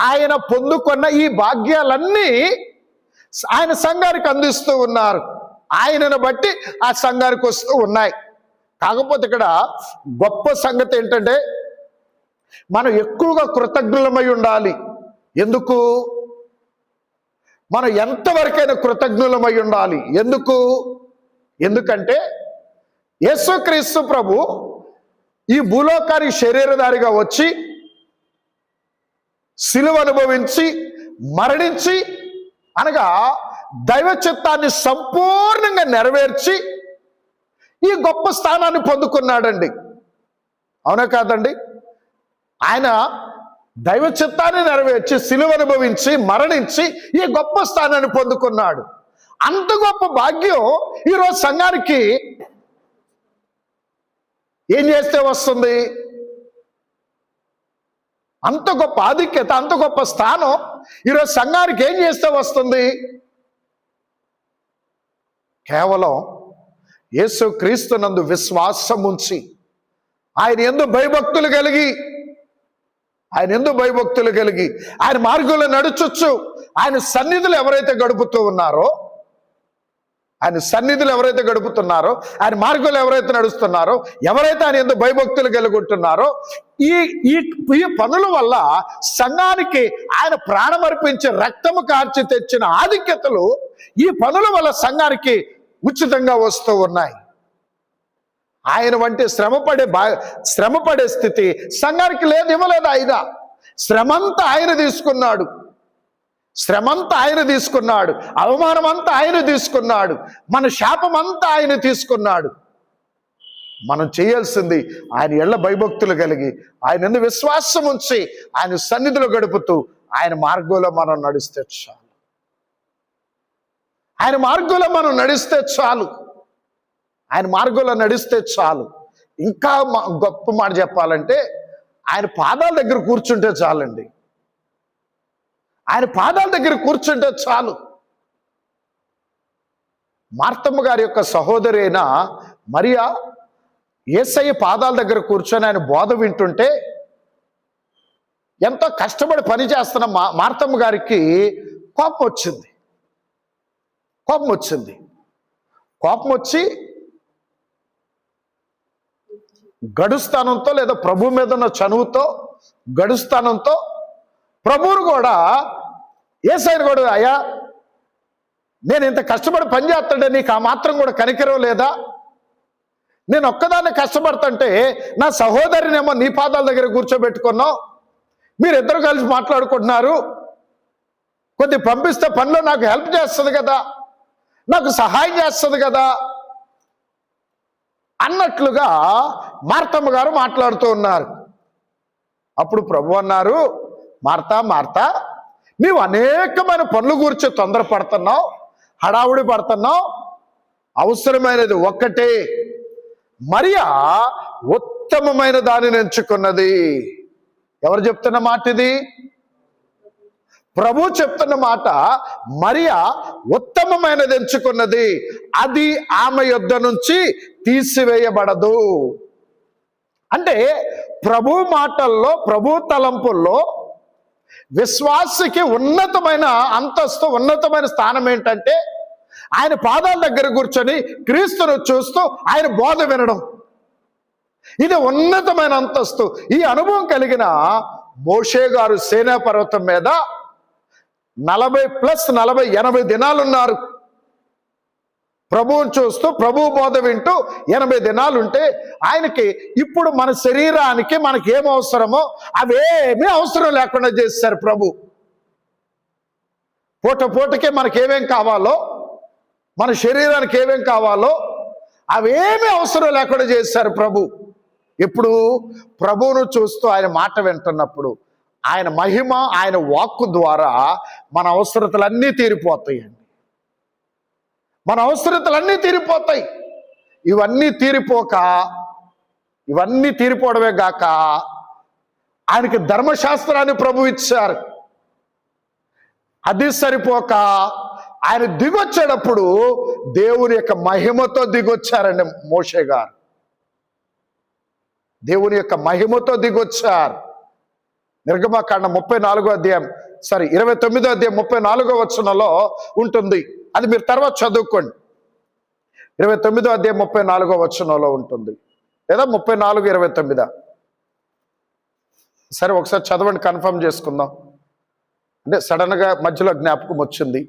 ఆయన పొందుకున్న ఈ భాగ్యాలన్నీ ఆయన సంఘానికి అందిస్తూ ఉన్నారు. ఆయనను బట్టి ఆ సంఘానికి వస్తూ ఉన్నాయి. కాకపోతే ఇక్కడ గొప్ప సంగతి ఏంటంటే మనం ఎక్కువగా కృతజ్ఞులమై ఉండాలి. ఎందుకు? మనం ఎంతవరకైనా కృతజ్ఞులమై ఉండాలి. ఎందుకంటే యేసుక్రీస్తు ప్రభు ఈ భూలోకానికి శరీరధారిగా వచ్చి సిలువ అనుభవించి మరణించి, అనగా దైవ చిత్తాన్ని సంపూర్ణంగా నెరవేర్చి ఈ గొప్ప స్థానాన్ని పొందుకున్నాడండి. అవునా కాదండి? ఆయన దైవ చిత్తాన్ని నెరవేర్చి సిలువ అనుభవించి మరణించి ఈ గొప్ప స్థానాన్ని పొందుకున్నాడు. అంత గొప్ప భాగ్యం ఈరోజు సంఘానికి ఏం చేస్తే వస్తుంది? అంత గొప్ప ఆధిక్యత, అంత గొప్ప స్థానం ఈరోజు సంఘానికి ఏం చేస్తే వస్తుంది? కేవలం యేసు క్రీస్తునందు విశ్వాసం ఉంచి ఆయన యందు భయభక్తులు కలిగి ఆయన మార్గంలో నడుచొచ్చు. ఆయన సన్నిధులు ఎవరైతే గడుపుతూ ఉన్నారో, ఆయన మార్గంలో ఎవరైతే నడుస్తున్నారో, ఎవరైతే ఆయన యందు భయభక్తులు కలిగి ఉంటున్నారో, ఈ పనుల వల్ల సంఘానికి ఆయన ప్రాణమర్పించి రక్తము కార్చి తెచ్చిన ఆధిక్యతలు ఈ పనుల వల్ల సంఘానికి ఉచితంగా వస్తూ ఉన్నాయి. ఆయన వంటి శ్రమపడే స్థితి సంఘానికి లేదు, ఇవ్వలేదు. శ్రమంతా ఆయన తీసుకున్నాడు, అవమానం అంతా ఆయన తీసుకున్నాడు, మన శాపం అంతా ఆయన తీసుకున్నాడు. మనం చేయాల్సింది ఆయన ఎళ్ళ భయభక్తులు కలిగి ఆయన ఎందు విశ్వాసం ఉంచి ఆయన సన్నిధిలో గడుపుతూ ఆయన మార్గంలో మనం నడిస్తే చాలు. ఇంకా గొప్ప మాట చెప్పాలంటే ఆయన పాదాల దగ్గర కూర్చుంటే చాలండి. మార్తమ్మ గారి యొక్క సహోదరి అయిన మరియా యేసయ్య పాదాల దగ్గర కూర్చొని ఆయన బోధ వింటుంటే ఎంతో కష్టపడి పని చేస్తున్న మార్తమ్మ గారికి కోపం వచ్చి గడుస్థానంతో లేదా ప్రభు మీద ఉన్న చనువుతో గడుస్థానంతో ప్రభువును కూడా యేసయ్యను కూడా, అయ్యా నేను ఇంత కష్టపడి పని చేస్తాడే నీకు ఆ మాత్రం కూడా కనికరం లేదా? నేను ఒక్కదాన్ని కష్టపడుతుంటే నా సహోదరినేమో నీ పాదాల దగ్గర కూర్చోబెట్టుకున్నావు, మీరిద్దరు కలిసి మాట్లాడుకుంటున్నారు, కొద్ది పంపిస్తే పనిలో నాకు హెల్ప్ చేస్తుంది కదా, నాకు సహాయం చేస్తుంది కదా అన్నట్లుగా మార్తమ్మ గారు మాట్లాడుతూ ఉన్నారు. అప్పుడు ప్రభు అన్నారు, మార్తా నీవు అనేకమైన పనులు గురించి తొందరపడుతున్నావు, హడావుడి పడుతున్నావు, అవసరమైనది ఒక్కటే, మరియా ఉత్తమమైన దానిని ఎంచుకున్నది. ఎవరు చెప్తున్న మాట ఇది? ప్రభు చెప్తున్న మాట. మరియా ఉత్తమమైనది ఎంచుకున్నది, అది ఆమె యొద్ద నుంచి తీసివేయబడదు. అంటే ప్రభు మాటల్లో, ప్రభు తలంపుల్లో విశ్వాసికి ఉన్నతమైన అంతస్తు, ఉన్నతమైన స్థానం ఏంటంటే ఆయన పాదాల దగ్గర కూర్చొని క్రీస్తును చూస్తూ ఆయన బోధ వినడం. ఇది ఉన్నతమైన అంతస్తు. ఈ అనుభవం కలిగిన మోషే గారు సేనా పర్వతం మీద 40 దినాలున్నారు. ప్రభువుని చూస్తూ ప్రభు బోధ వింటూ 80 దినాలుంటే ఆయనకి ఇప్పుడు మన శరీరానికి మనకి ఏం అవసరమో అవేమీ అవసరం లేకుండా చేశారు ప్రభు. పూటకే మనకేమేం కావాలో, మన శరీరానికి ఏమేం కావాలో అవేమీ అవసరం లేకుండా చేశారు ప్రభు. ఇప్పుడు ప్రభువును చూస్తూ ఆయన మాట వింటున్నప్పుడు ఆయన మహిమ, ఆయన వాక్కు ద్వారా మన అవసరతలన్నీ తీరిపోతాయండి. ఇవన్నీ తీరిపోవడమే గాక ఆయనకి ధర్మశాస్త్రాన్ని ప్రభు ఇచ్చారు. అది సరిపోక ఆయన దిగొచ్చేటప్పుడు దేవుని యొక్క మహిమతో దిగొచ్చారండి. మోషే గారు దేవుని యొక్క మహిమతో దిగొచ్చారు. నిర్గమకాండం 29వ అధ్యాయం 34వ వచనంలో ఉంటుంది. అది మీరు తర్వాత చదువుకోండి. 29వ అధ్యాయం 34వ వచనంలో ఉంటుంది, లేదా 34:29. సరే ఒకసారి చదవండి, కన్ఫర్మ్ చేసుకుందాం. అంటే సడన్గా మధ్యలో జ్ఞాపకం వచ్చింది.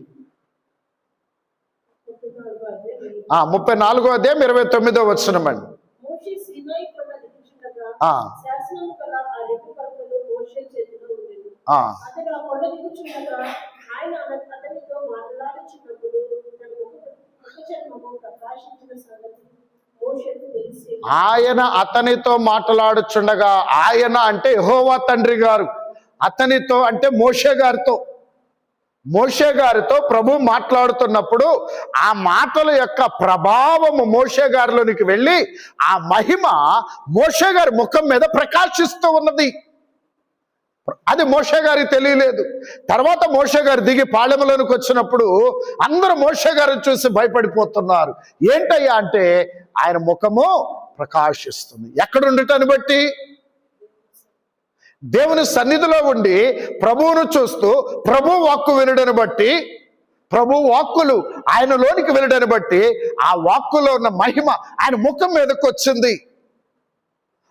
34వ అధ్యాయం 29వ వచనం అండి. ఆయన అతనితో మాట్లాడుచుండగా, ఆయన అంటే యెహోవా తండ్రి గారు, అతనితో అంటే మోషే గారితో ప్రభు మాట్లాడుతున్నప్పుడు ఆ మాటల యొక్క ప్రభావము మోషే గారిలోనికి వెళ్ళి ఆ మహిమ మోషే గారి ముఖం మీద ప్రకాశిస్తూ ఉన్నది. అది మోషే గారికి తెలియలేదు. తర్వాత మోషే గారు దిగి పాళెంలోనికి వచ్చినప్పుడు అందరూ మోషే గారిని చూసి భయపడిపోతున్నారు. ఏంటయ్యా అంటే ఆయన ముఖము ప్రకాశిస్తుంది. ఎక్కడుండటాన్ని బట్టి? దేవుని సన్నిధిలో ఉండి ప్రభువును చూస్తూ ప్రభు వాక్కు వినడాన్ని బట్టి, ప్రభు వాక్కులు ఆయనలోనికి వెళ్ళడాన్ని బట్టి ఆ వాక్కులో ఉన్న మహిమ ఆయన ముఖం మీదకి వచ్చింది.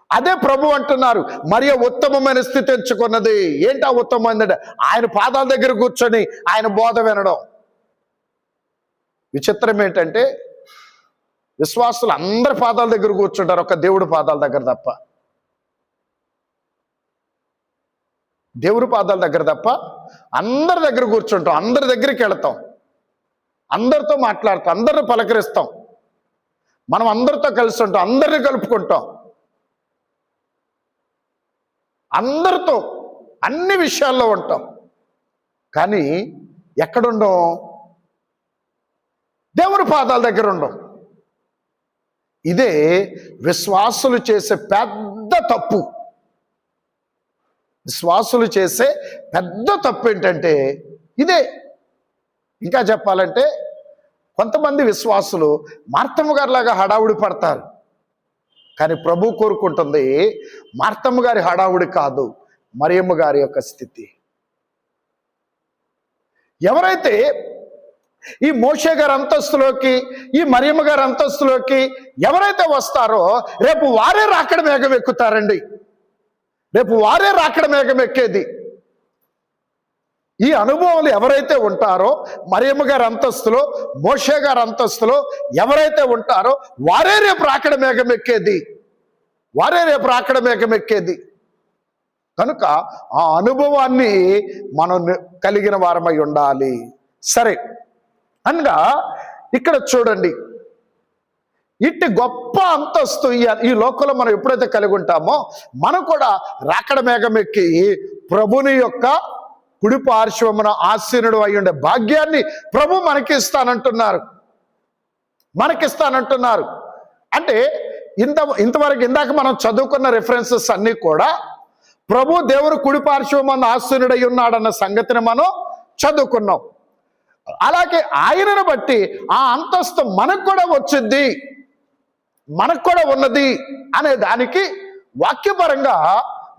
అదే ప్రభు అంటున్నారు, మరియ ఉత్తమమైన స్థితి ఎంచుకున్నది. ఏంటా ఉత్తమమైనది? ఆయన పాదాల దగ్గర కూర్చొని ఆయన బోధ వినడం. విచిత్రం ఏంటంటే విశ్వాసులు అందరి పాదాల దగ్గర కూర్చుంటారు, ఒక దేవుడి పాదాల దగ్గర తప్ప. దేవుడి పాదాల దగ్గర తప్ప అందరి దగ్గర కూర్చుంటాం, అందరి దగ్గరికి వెళతాం, అందరితో మాట్లాడతాం, అందరిని పలకరిస్తాం, మనం అందరితో కలిసి ఉంటాం, అందరిని కలుపుకుంటాం, అందరితో అన్ని విషయాల్లో ఉంటాం. కానీ ఎక్కడుండం? దేవుని పాదాల దగ్గర ఉండం. ఇదే విశ్వాసులు చేసే పెద్ద తప్పు. విశ్వాసులు చేసే పెద్ద తప్పు ఏంటంటే ఇదే. ఇంకా చెప్పాలంటే కొంతమంది విశ్వాసులు మార్తమ్మ గారిలాగా హడావుడి పడతారు. కానీ ప్రభు కోరుకుంటుంది మార్తమ్మ గారి హడావుడి కాదు, మరియమ్మ గారి యొక్క స్థితి. ఎవరైతే ఈ మోషే గారి అంతస్తులోకి, ఈ మరియమ్మ గారి అంతస్తులోకి ఎవరైతే వస్తారో రేపు వారే రాకడ మేఘం ఎక్కుతారండి. రేపు వారే రాకడ మేఘం ఎక్కేది. ఈ అనుభవాలు ఎవరైతే ఉంటారో మరియమ్మ గారి అంతస్తులో, మోషే గారి అంతస్తులో ఎవరైతే ఉంటారో వారే రేపు రాకడ మేఘం ఎక్కేది. వారే రేపు రాకడ మేఘం ఎక్కేది. కనుక ఆ అనుభవాన్ని మనం కలిగిన వారమై ఉండాలి. సరే, అనగా ఇక్కడ చూడండి, ఇట్టి గొప్ప అంతస్తు ఈ లోకంలో మనం ఎప్పుడైతే కలిగి ఉంటామో మనం కూడా రాకడ మేఘం ఎక్కి ప్రభుని యొక్క కుడి పార్శ్వమున ఆసీనుడు అయి ఉండే భాగ్యాన్ని ప్రభు మనకిస్తానంటున్నారు. అంటే ఇంతవరకు ఇందాక మనం చదువుకున్న రిఫరెన్సెస్ అన్నీ కూడా ప్రభు దేవుడు కుడి పార్శ్వమున ఆసీనుడై ఉన్నాడన్న సంగతిని మనం చదువుకున్నాం. అలాగే ఆయనను బట్టి ఆ అంతస్తు మనకు కూడా వచ్చింది, మనకు కూడా ఉన్నది అనే దానికి వాక్యపరంగా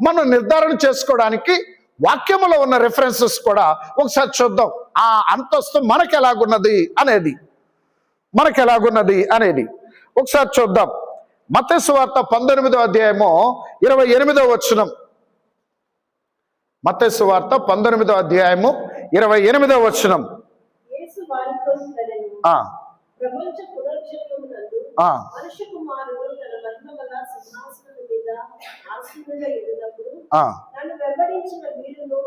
మనం నిర్ధారణ చేసుకోవడానికి వాక్యములో ఉన్న రిఫరెన్సెస్ కూడా ఒకసారి చూద్దాం. ఆ అంతస్తు మనకు ఎలాగున్నది అనేది ఒకసారి చూద్దాం. మత్తయి సువార్త 19వ అధ్యాయము 28వ వచనం. మత్తయి సువార్త 19వ అధ్యాయము 28వ వచనం. ప్రపంచ పునర్జన్మమునందు మనుష్య కుమారుడు తన మహిమగల సింహాసనము మీద ఆసీనుడై ఉండినప్పుడు తను వెంబడించిన వీరును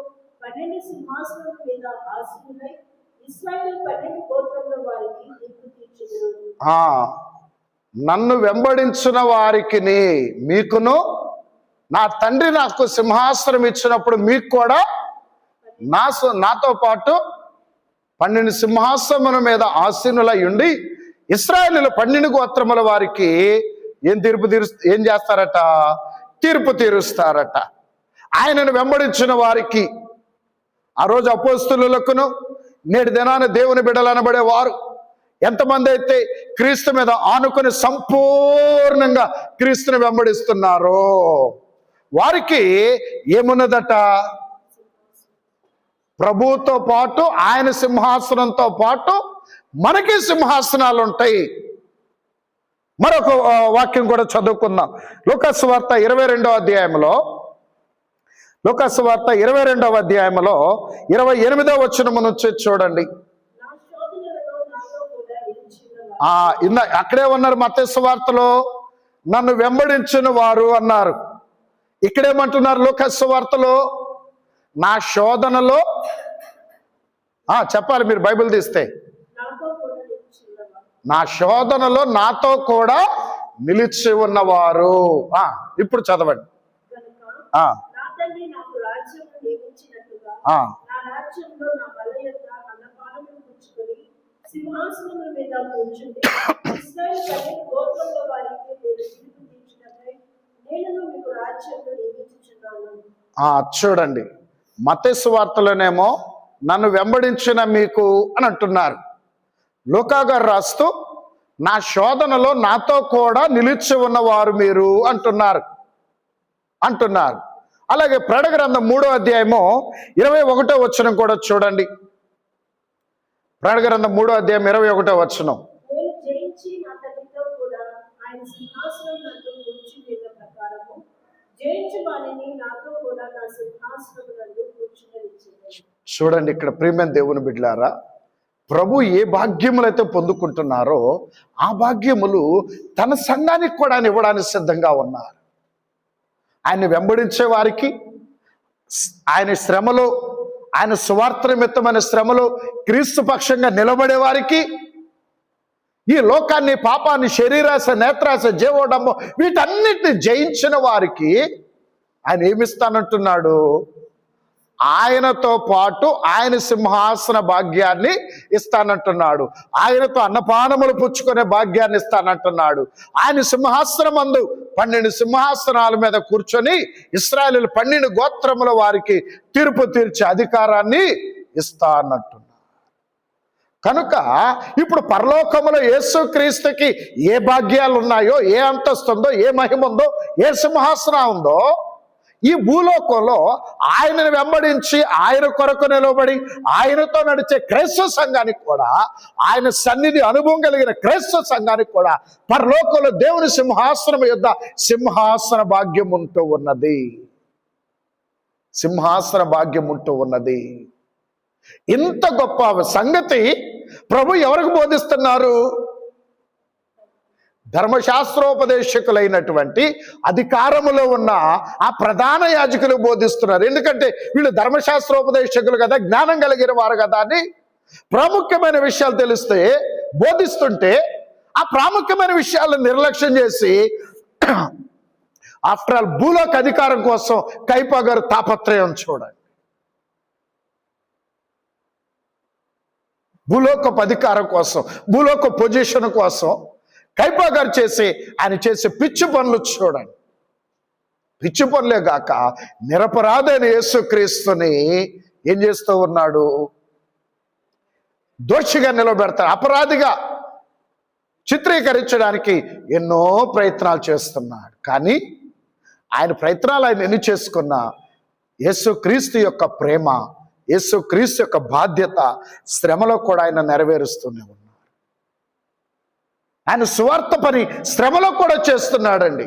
12 సింహాసనముల మీద ఆసీనులై ఇశ్రాయేలు 12 గోత్రముల వారికి తీర్పు తీర్చుదురు. నన్ను వెంబడించిన వారికి మీకును నా తండ్రి నాకు సింహాసనం ఇచ్చినప్పుడు మీకు కూడా నాతో పాటు 12 సింహాసనముల మీద ఆసీనులై ఉండి ఇశ్రాయేలు 12 గోత్రముల వారికి ఏం చేస్తారట? తీర్పు తీరుస్తారట. ఆయనను వెంబడించిన వారికి, ఆ రోజు అపోస్తలులకును నేటి దినాన దేవుని బిడ్డలనబడే వారు ఎంతమంది అయితే క్రీస్తు మీద ఆనుకుని సంపూర్ణంగా క్రీస్తుని వెంబడిస్తున్నారో వారికి ఏమున్నదట? ప్రభువుతో పాటు ఆయన సింహాసనంతో పాటు మనకి సింహాసనాలు ఉంటాయి. మరొక వాక్యం కూడా చదువుకుందాం. లూకాసు వార్త 22వ అధ్యాయంలో 28వ వచనం నుంచి చూడండి. అక్కడే ఉన్నారు మత్తయి సువార్తలో నన్ను వెంబడించిన వారు అన్నారు. ఇక్కడేమంటున్నారు లూకాసు వార్తలో? నా శోధనలో, చెప్పాలి మీరు బైబిల్ తీస్తే, నా శోధనలో నాతో కూడా నిలిచి ఉన్నవారు. ఇప్పుడు చదవండి. ఆ, నా రాజ్యంలో నా బల యొక్క అన్నపానములు పుచ్చుకొని సింహాసనముల మీద కూర్చుండి ఇశ్రాయేలు పన్నెండు గోత్రముల వారికి మీరు తీర్పు తీర్చుటకై నేను మీకు రాజ్యంలో నియమించుచున్నాను. చూడండి, మత్తయి వార్తలోనేమో నన్ను వెంబడించిన మీకు అని అంటున్నారు. లూకా గారు రాస్తూ నా శోధనలో నాతో కూడా నిలిచి ఉన్నవారు మీరు అంటున్నారు. అలాగే ప్రకటన గ్రంథం 3వ అధ్యాయము 21వ వచనం కూడా చూడండి. ప్రకటన గ్రంథం 3వ అధ్యాయం 21వ వచనం. నేను జయించి నా తండ్రితో కూడా ఆయన సింహాసనం నందు కూర్చున్న ప్రకారము జయించు వారిని నాతో కూడా నా సింహాసనం నందు కూర్చుండనిచ్చేది. చూడండి, ఇక్కడ ప్రియమైన దేవుని బిడ్డలారా, ప్రభు ఏ భాగ్యములైతే పొందుకుంటున్నారో ఆ భాగ్యములు తన సంఘానికి కూడా ఇవ్వడానికి సిద్ధంగా ఉన్నారు. ఆయన్ని వెంబడించే వారికి, ఆయన శ్రమలో, ఆయన సువార్త నిమిత్తమైన శ్రమలో క్రీస్తు పక్షంగా నిలబడే వారికి, ఈ లోకాన్ని, పాపాన్ని, శరీరాశ, నేత్రాశ, జీవోడమ్మ వీటన్నిటిని జయించిన వారికి ఆయన ఏమిస్తానంటున్నాడు? ఆయనతో పాటు ఆయన సింహాసన భాగ్యాన్ని ఇస్తానంటున్నాడు. ఆయనతో అన్నపానములు పుచ్చుకునే భాగ్యాన్ని ఇస్తానంటున్నాడు. ఆయన సింహాసనమందు 12 సింహాసనాల మీద కూర్చొని ఇశ్రాయేలు 12 గోత్రముల వారికి తీర్పు తీర్చే అధికారాన్ని ఇస్తానంటున్నాడు. కనుక ఇప్పుడు పరలోకములో యేసుక్రీస్తుకి ఏ భాగ్యాలు ఉన్నాయో, ఏ అంతస్తు ఉందో, ఏ మహిమ ఉందో, ఏ సింహాసనం ఉందో, ఈ భూలోకంలో ఆయనను వెంబడించి ఆయన కొరకు నిలబడి ఆయనతో నడిచే క్రైస్తవ సంఘానికి కూడా, ఆయన సన్నిధి అనుభవం కలిగిన క్రైస్తవ సంఘానికి కూడా పరలోకంలో దేవుని సింహాసనం యొద్ద సింహాసన భాగ్యం ఉంటూ ఉన్నది. సింహాసన భాగ్యం ఉంటూ ఉన్నది. ఇంత గొప్ప సంగతి ప్రభు ఎవరికి బోధిస్తున్నారు? ధర్మశాస్త్రోపదేశకులైనటువంటి అధికారములో ఉన్న ఆ ప్రధాన యాజకులు బోధిస్తున్నారు. ఎందుకంటే వీళ్ళు ధర్మశాస్త్రోపదేశకులు కదా, జ్ఞానం కలిగిన వారు కదా అని ప్రాముఖ్యమైన విషయాలు తెలిస్తే బోధిస్తుంటే ఆ ప్రాముఖ్యమైన విషయాలను నిర్లక్ష్యం చేసి ఆఫ్టర్ ఆల్ భూలోక అధికారం కోసం కైపా గారు తాపత్రయం చూడండి. భూలోక అధికారం కోసం, భూలోక పొజిషన్ కోసం కైపా గారు ఆయన చేసే పిచ్చి పనులు చూడండి. పిచ్చి పనులే గాక నిరపరాధైన యేసుక్రీస్తుని ఏం చేస్తూ ఉన్నాడు? దోషిగా నిలబెడతాడు. అపరాధిగా చిత్రీకరించడానికి ఎన్నో ప్రయత్నాలు చేస్తున్నాడు. కానీ ఆయన ప్రయత్నాలు ఆయన ఎన్ని చేసుకున్నా యేసుక్రీస్తు యొక్క ప్రేమ, యేసుక్రీస్తు యొక్క బాధ్యత శ్రమలో కూడా ఆయన నెరవేరుస్తూనే ఉన్నాడు. ఆయన సువార్త పని శ్రమలో కూడా చేస్తున్నాడండి.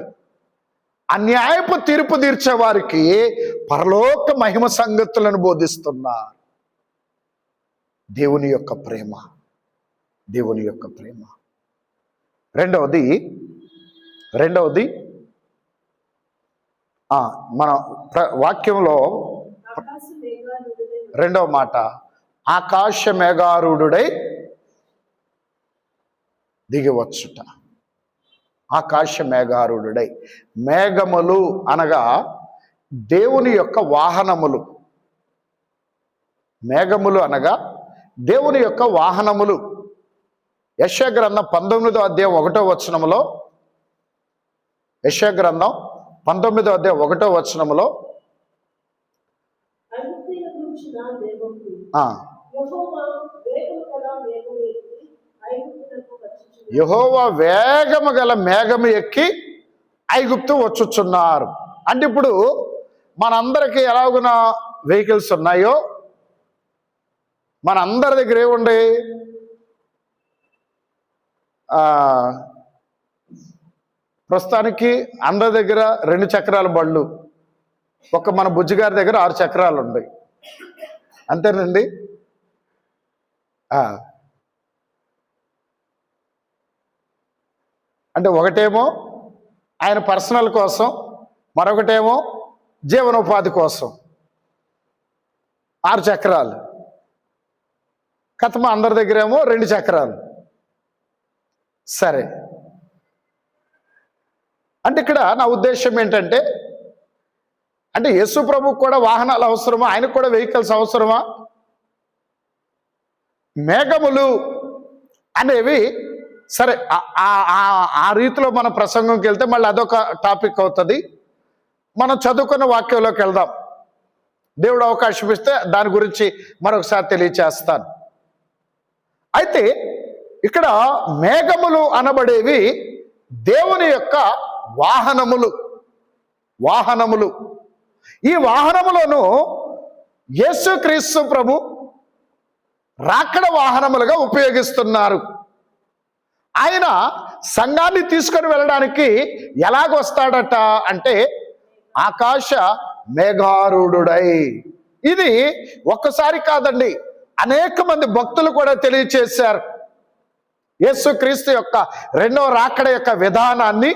అన్యాయపు తీర్పు తీర్చే వారికి పరలోక మహిమ సంగతులను బోధిస్తున్నారు. దేవుని యొక్క ప్రేమ, దేవుని యొక్క ప్రేమ. రెండవది మన వాక్యంలో రెండవ మాట, ఆకాశ మేఘారూఢుడై దిగివచ్చుట. ఆకాశ మేఘారూఢుడై. మేఘములు అనగా దేవుని యొక్క వాహనములు. మేఘములు అనగా దేవుని యొక్క వాహనములు. యెషయా గ్రంథం 19వ అధ్యాయం 1వ వచనములో, యెషయా గ్రంథం 19వ అధ్యాయం 1వ వచనములో యెహోవా వేగము గల మేఘము ఎక్కి ఐగుప్తు వచ్చుచున్నారు. అంటే ఇప్పుడు మనందరికీ ఎలాగున వెహికల్స్ ఉన్నాయో మనందరి దగ్గర ఏముండే, ప్రస్తుతానికి అందరి దగ్గర 2 చక్రాల బళ్ళు, ఒక మన బుజ్జిగారి దగ్గర 6 చక్రాలు ఉన్నాయి. అంతేనండి. అంటే ఒకటేమో ఆయన పర్సనల్ కోసం, మరొకటేమో జీవనోపాధి కోసం. 6 చక్రాలు. కథమ అందరి దగ్గర ఏమో 2 చక్రాలు. సరే, అంటే ఇక్కడ నా ఉద్దేశం ఏంటంటే అంటే యేసు ప్రభువుకు కూడా వాహనాలు అవసరమా? ఆయనకు కూడా వెహికల్స్ అవసరమా? మేఘములు అనేవి సరే, ఆ రీతిలో మన ప్రసంగంకి వెళ్తే మళ్ళీ అదొక టాపిక్ అవుతుంది. మనం చదువుకున్న వాక్యంలోకి వెళ్దాం. దేవుడు అవకాశం ఇస్తే దాని గురించి మరొకసారి తెలియచేస్తాను. అయితే ఇక్కడ మేఘములు అనబడేవి దేవుని యొక్క వాహనములు. ఈ వాహనములను యేసుక్రీస్తు ప్రభు రాకడ వాహనములుగా ఉపయోగిస్తున్నారు. ఆయన సంఘాన్ని తీసుకొని వెళ్ళడానికి ఎలాగొస్తాడట అంటే ఆకాశ మేఘారూఢుడై. ఇది ఒక్కసారి కాదండి, అనేక మంది భక్తులు కూడా తెలియచేశారు. యేసుక్రీస్తు యొక్క రెండవ రాకడ యొక్క విధానాన్ని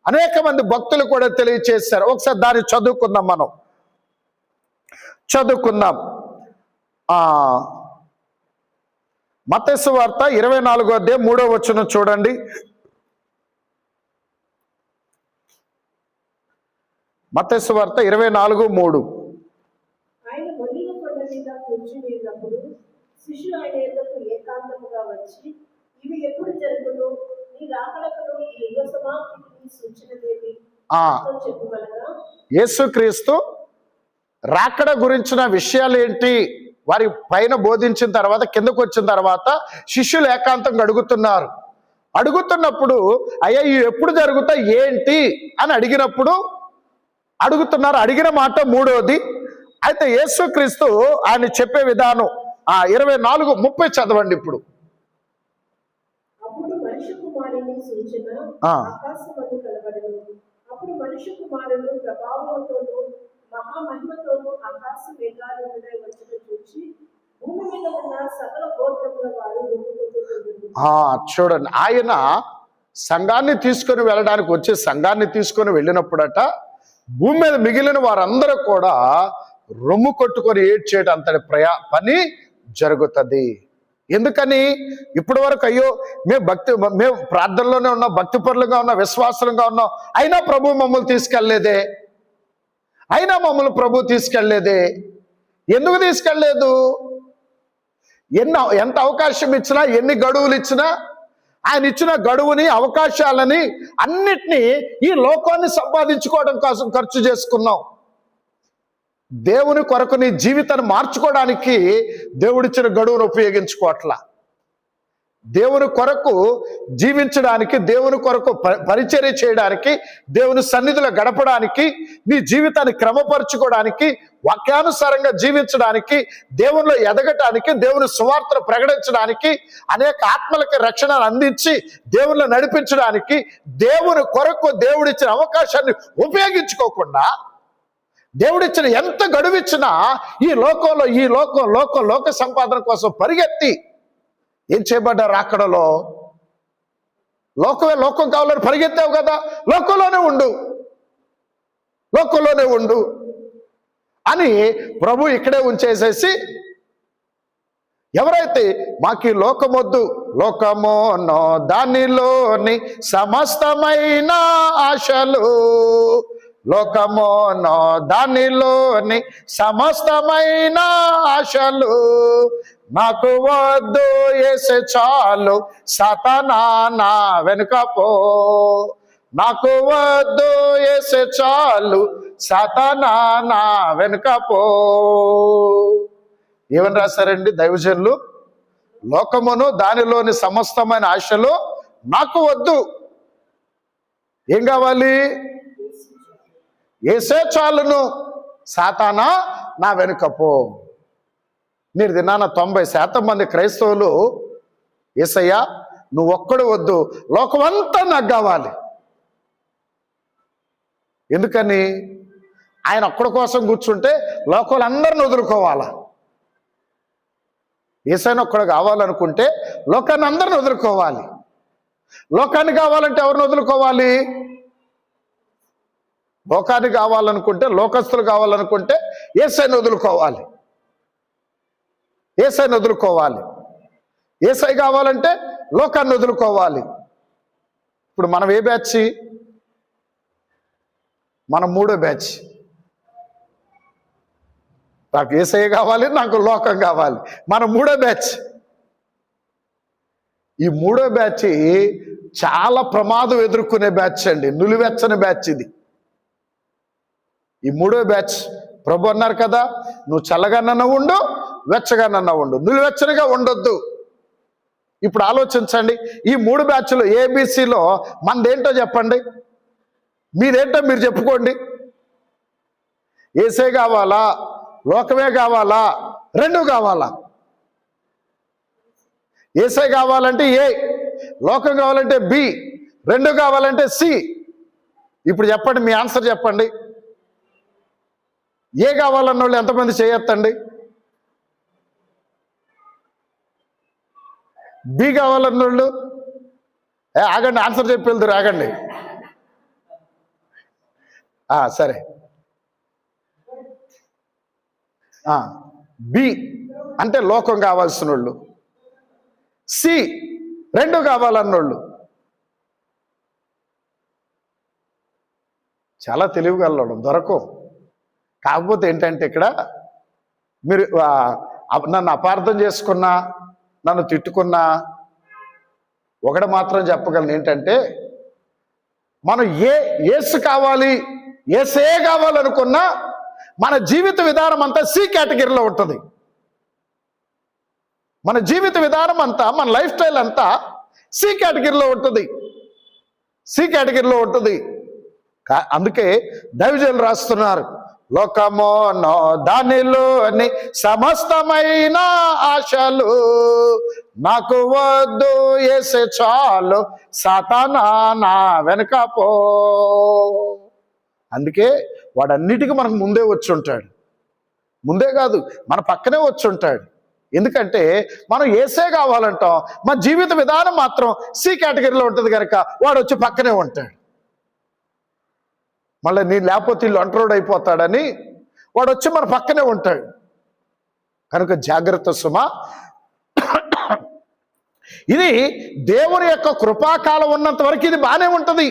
అనేక మంది భక్తులు కూడా తెలియచేశారు. ఒకసారి దాన్ని చదువుకుందాం. మనం చదువుకుందాం. మత్తయి సువార్త 24వ అధ్యాయం 3వ వచనం చూడండి. మత్తయి సువార్త 24:3. ఆయన ఒలీవ కొండ మీద కూర్చుని ఉన్నప్పుడు శిష్యులు ఆయన యొద్దకు ఏకాంతముగా వచ్చి, ఇవి ఎప్పుడు జరుగును? నీ రాకడకును ఈ యుగ సమాప్తికి సూచనలేవి చెప్పుమనగా, యేసుక్రీస్తు రాకడ గురించిన విషయాలు ఏంటి వారి పైన బోధించిన తర్వాత కిందకు వచ్చిన తర్వాత శిష్యులు ఏకాంతంగా అడుగుతున్నప్పుడు అయ్యా ఇవి ఎప్పుడు జరుగుతాయి ఏంటి అని అడిగిన మాట 3వది. అయితే యేసుక్రీస్తు ఆయన చెప్పే విధానం 24:30 చదవండి ఇప్పుడు. అప్పుడు మనుష్య కుమారుని సూచన ఆకాశమందు కనబడును. అప్పుడు మనుష్య కుమారుడు ప్రభావముతోను మహామహిమతోను ఆకాశ మేఘాలపై వచ్చుట చూచి భూమి మీద ఉన్న సకల గోత్రముల వారు చూడండి, ఆయన సంఘాన్ని తీసుకొని వెళ్ళినప్పుడట భూమి మీద మిగిలిన వారందరూ కూడా రొమ్ము కొట్టుకొని ఏడ్చేట అంతటి పని జరుగుతుంది. ఎందుకని? ఇప్పటి వరకు అయ్యో మేము ప్రార్థనలోనే ఉన్నాం, భక్తిపరులుగా ఉన్నాం, విశ్వాసంగా ఉన్నాం, అయినా ప్రభు మమ్మల్ని తీసుకెళ్ళలేదే. ఎందుకు తీసుకెళ్ళలేదు? ఎంత అవకాశం ఇచ్చినా, ఎన్ని గడువులు ఇచ్చినా, ఆయన ఇచ్చిన గడువుని, అవకాశాలని అన్నిటినీ ఈ లోకాన్ని సంపాదించుకోవడం కోసం ఖర్చు చేసుకున్నాం. దేవుని కొరకు నీ జీవితాన్ని మార్చుకోవడానికి దేవుడిచ్చిన గడువును ఉపయోగించుకోవట్లా. దేవుని కొరకు జీవించడానికి, దేవుని కొరకు పరిచర్య చేయడానికి, దేవుని సన్నిధిలో గడపడానికి, నీ జీవితాన్ని క్రమపరుచుకోవడానికి, వాక్యానుసారంగా జీవించడానికి, దేవునిలో ఎదగటానికి, దేవుని సువార్తను ప్రకటించడానికి, అనేక ఆత్మలకి రక్షణను అందించి దేవునిలో నడిపించడానికి, దేవుని కొరకు దేవుడిచ్చిన అవకాశాన్ని ఉపయోగించుకోకుండా, దేవుడిచ్చిన ఎంత గడువిచ్చినా ఈ లోక సంపాదన కోసం పరిగెత్తి ఏం చేయబడ్డా? రాకడలో లోకం కావాలని పరిగెత్తావు కదా, లోకంలోనే ఉండు అని ప్రభు ఇక్కడే ఉంచేసేసి, ఎవరైతే మాకు లోకమొద్దు, లోకమోనో దానిలోని సమస్తమైన ఆశలు, లోకమోనో దానిలోని సమస్తమైన ఆశలు నాకు వద్దు, యేసే చాలు, సాతానా నా వెనుక పో. నాకు వద్దు, యేసే చాలు, సాతానా నా వెనుక పో. ఏమని రాశారండి దైవజనులు? లోకమును దానిలోని సమస్తమైన ఆశలు నాకు వద్దు. ఏం కావాలి? యేసే చాలును, సాతానా నా వెనుక పో. మీరు తిన్నాన 90% మంది క్రైస్తవులు యేసయ్యా నువ్వు ఒక్కడు వద్దు, లోకమంతా నాకు కావాలి. ఎందుకని? ఆయన ఒక్కడి కోసం కూర్చుంటే లోకాలందరిని వదులుకోవాలా. యేసయ్యను ఒక్కడు కావాలనుకుంటే లోకాన్ని అందరిని వదులుకోవాలి. లోకాన్ని కావాలంటే ఎవరిని వదులుకోవాలి? లోకాన్ని కావాలనుకుంటే, లోకస్తులు కావాలనుకుంటే యేసయ్యను వదులుకోవాలి. యేసయ్య కావాలంటే లోకాన్ని వదులుకోవాలి. ఇప్పుడు మనం ఏ బ్యాచ్? మనం 3వ బ్యాచ్. నాకు యేసయ్య కావాలి, నాకు లోకం కావాలి. మన మూడో బ్యాచ్. ఈ మూడో బ్యాచ్ చాలా ప్రమాదం ఎదుర్కొనే బ్యాచ్ అండి, నులివెచ్చని బ్యాచ్ ఇది. ఈ మూడో బ్యాచ్ ప్రభు అన్నారు కదా, నువ్వు చల్లగానన్నా ఉండు, వెచ్చగానన్నా ఉండు, నులివెచ్చనిగా ఉండొద్దు. ఇప్పుడు ఆలోచించండి, ఈ మూడు బ్యాచ్లు ఏబిసిలో మనదేంటో చెప్పండి, మీదేంటో మీరు చెప్పుకోండి. ఏసే కావాలా, లోకమే కావాలా, రెండు కావాలా? ఏసే కావాలంటే ఏ, లోకం కావాలంటే బి, రెండు కావాలంటే సి. ఇప్పుడు చెప్పండి, మీ ఆన్సర్ చెప్పండి. ఏ కావాలన్న వాళ్ళు ఎంతమంది చేయొద్దండి? బి కావాలన్నోళ్ళు ఆగండి, ఆన్సర్ చెప్పి వెళ్తారు, ఆగండి. సరే, బి అంటే లోకం కావాల్సిన వాళ్ళు, సి రెండు కావాలన్నోళ్ళు. చాలా తెలివిగలడు, దొరకవు. కాకపోతే ఏంటంటే ఇక్కడ మీరు నన్ను అపార్థం చేసుకున్నా, నన్ను తిట్టుకున్నా ఒకటి మాత్రం చెప్పగలను, ఏంటంటే మనం ఏసు కావాలి, ఏసే కావాలనుకున్నా మన జీవిత విధానం అంతా సి కేటగిరీలో ఉంటుంది. మన జీవిత విధానం అంతా, మన లైఫ్ స్టైల్ అంతా సి కేటగిరీలో ఉంటుంది, సి కేటగిరీలో ఉంటుంది. అందుకే దైవజనులు రాస్తున్నారు, లోకమోనో దానిలోని సమస్తమైన ఆశలు నాకు వద్దు, యేసే చాలు, సాతానా నా వెనక పో. అందుకే వాడన్నిటికీ మనకు ముందే వచ్చి ఉంటాడు. ముందే కాదు, మన పక్కనే వచ్చి ఉంటాడు. ఎందుకంటే మనం ఏసే కావాలంటాం, మన జీవిత విధానం మాత్రం సి కేటగిరీలో ఉంటుంది కనుక వాడు వచ్చి పక్కనే ఉంటాడు. మళ్ళీ నీ లేకపోతే ఇల్లు ఒంటరోడు అయిపోతాడని వాడు వచ్చి మన పక్కనే ఉంటాడు. కనుక జాగ్రత్త సుమా. ఇది దేవుని యొక్క కృపాకాలం ఉన్నంత వరకు ఇది బాగానే ఉంటుంది.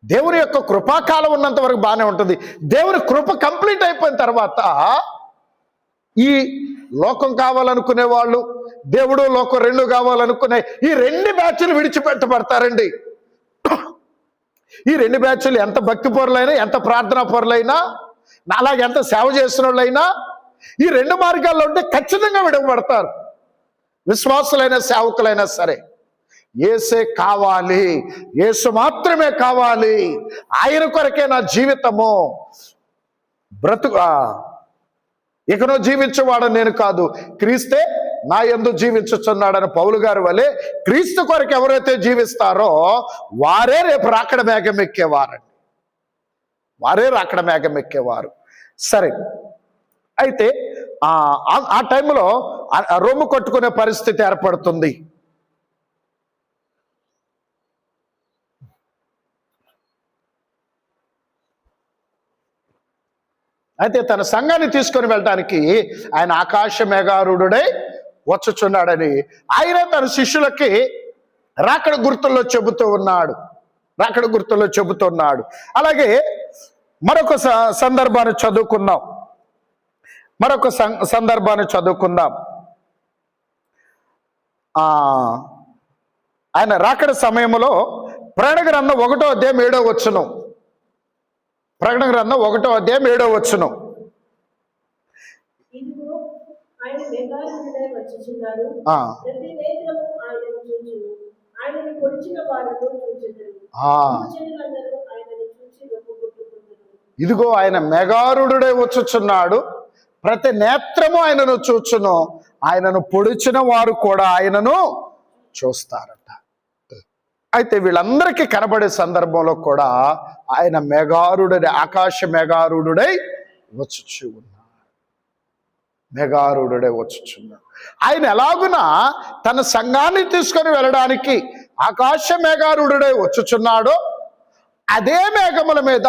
దేవుని యొక్క కృపాకాలం ఉన్నంత వరకు బాగానే ఉంటుంది. దేవుని కృప కంప్లీట్ అయిపోయిన తర్వాత ఈ లోకం కావాలనుకునే వాళ్ళు, దేవుడు లోకం రెండు కావాలనుకునే ఈ రెండు బ్యాచ్లు విడిచిపెట్టబడతారండి. ఈ రెండు బ్యాచ్లు ఎంత భక్తి పరులైనా, ఎంత ప్రార్థనా పరులైనా, అలాగే ఎంత సేవ చేసిన వాళ్ళైనా ఈ రెండు మార్గాల్లో ఉంటే ఖచ్చితంగా విడవబడతారు. విశ్వాసులైన సేవకులైనా సరే యేసే కావాలి, యేసు మాత్రమే కావాలి, ఆయన కొరకే నా జీవితము, ఇకను జీవించేవాడు నేను కాదు, క్రీస్తే నా యందు జీవించుచున్నాడని పౌలు గారి వలె క్రీస్తు కొరకు ఎవరైతే జీవిస్తారో వారే రేపు రాకడ మేఘం ఎక్కేవారండి, వారే రాకడ మేఘం ఎక్కేవారు. సరే, అయితే ఆ టైంలో రొమ్ము కొట్టుకునే పరిస్థితి ఏర్పడుతుంది. అయితే తన సంఘాన్ని తీసుకొని వెళ్ళడానికి ఆయన ఆకాశ మేఘారూఢుడై వచ్చుచున్నాడని ఆయన తన శిష్యులకి రాకడ గుర్తుల్లో చెబుతూ ఉన్నాడు, రాకడ గుర్తుల్లో చెబుతున్నాడు. అలాగే మరొక సందర్భాన్ని చదువుకుందాం, మరొక సందర్భాన్ని చదువుకుందాం. ఆయన రాకడ సమయంలో ప్రకటన గ్రంథం 1వ అధ్యాయం 7వ వచనం, ప్రకటన గ్రంథం 1వ అధ్యాయం 7వ వచనం. ఇదిగో ఆయన మేఘారూఢుడై వచ్చుచున్నాడు, ప్రతి నేత్రము ఆయనను చూచును, ఆయనను పొడిచిన వారును చూచెదరు, భూజనులందరూ ఆయనను చూచి రొప్పుకొట్టుకొందురు. ఇదిగో ఆయన మేఘారూఢుడై వచ్చుచున్నాడు, ప్రతి నేత్రము ఆయనను చూచును, ఆయనను పొడిచిన వారు కూడా ఆయనను చూస్తారట. అయితే వీళ్ళందరికీ కనబడే సందర్భంలో కూడా ఆయన మేఘారూఢుడై, ఆకాశ మేఘారూఢుడై వచ్చుచు ఉన్నాడు, మేఘారూఢుడై వచ్చుచున్నాడు. ఆయన ఎలాగునా తన సంఘాన్ని తీసుకొని వెళ్ళడానికి ఆకాశ మేఘారూఢుడై వచ్చుచున్నాడో అదే మేఘముల మీద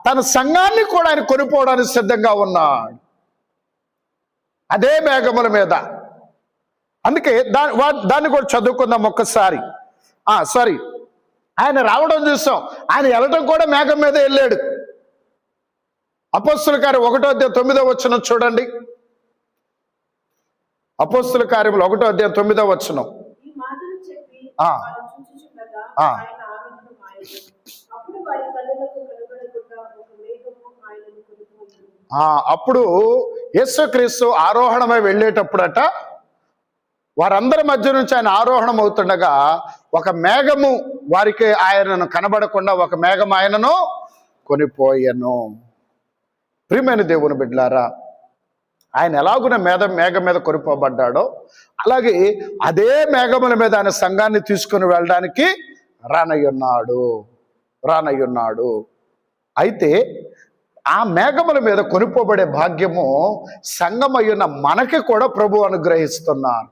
తన సంఘాన్ని కూడా ఆయన కొనిపోవడానికి సిద్ధంగా ఉన్నాడు, అదే మేఘముల మీద. అందుకే దాన్ని కూడా చదువుకుందాం ఒక్కసారి. సారీ, ఆయన రావడం చూసాం, ఆయన వెళ్ళటం కూడా మేఘం మీద వెళ్ళాడు. అపోస్తుల కార్యం 1:9 చూడండి. అపోస్తుల కార్యములు 1:9. ఈ మాటలు చెప్పి ఆ. వారు చూచుచుండగా ఆ. ఆయన ఆనందమాయెను. అప్పుడు వారి కన్నులకు కనబడకుండా ఒక మేఘము ఆయనను కొనిపోయింది. అప్పుడు యేసుక్రీస్తు ఆరోహణమై వెళ్ళేటప్పుడట, వారందరి మధ్య నుంచి ఆయన ఆరోహణం అవుతుండగా ఒక మేఘము వారికి ఆయనను కనబడకుండా ఒక మేఘం ఆయనను కొనిపోయెను. ప్రియమైన దేవుని బిడ్డలారా, ఆయన ఎలాగున మేఘం మీద కొనిపోబడ్డాడో అలాగే అదే మేఘముల మీద ఆయన సంఘాన్ని తీసుకుని వెళ్ళడానికి రానయ్యున్నాడు. అయితే ఆ మేఘముల మీద కొనిపోబడే భాగ్యము సంఘమయ్యున్న మనకి కూడా ప్రభు అనుగ్రహిస్తున్నారు.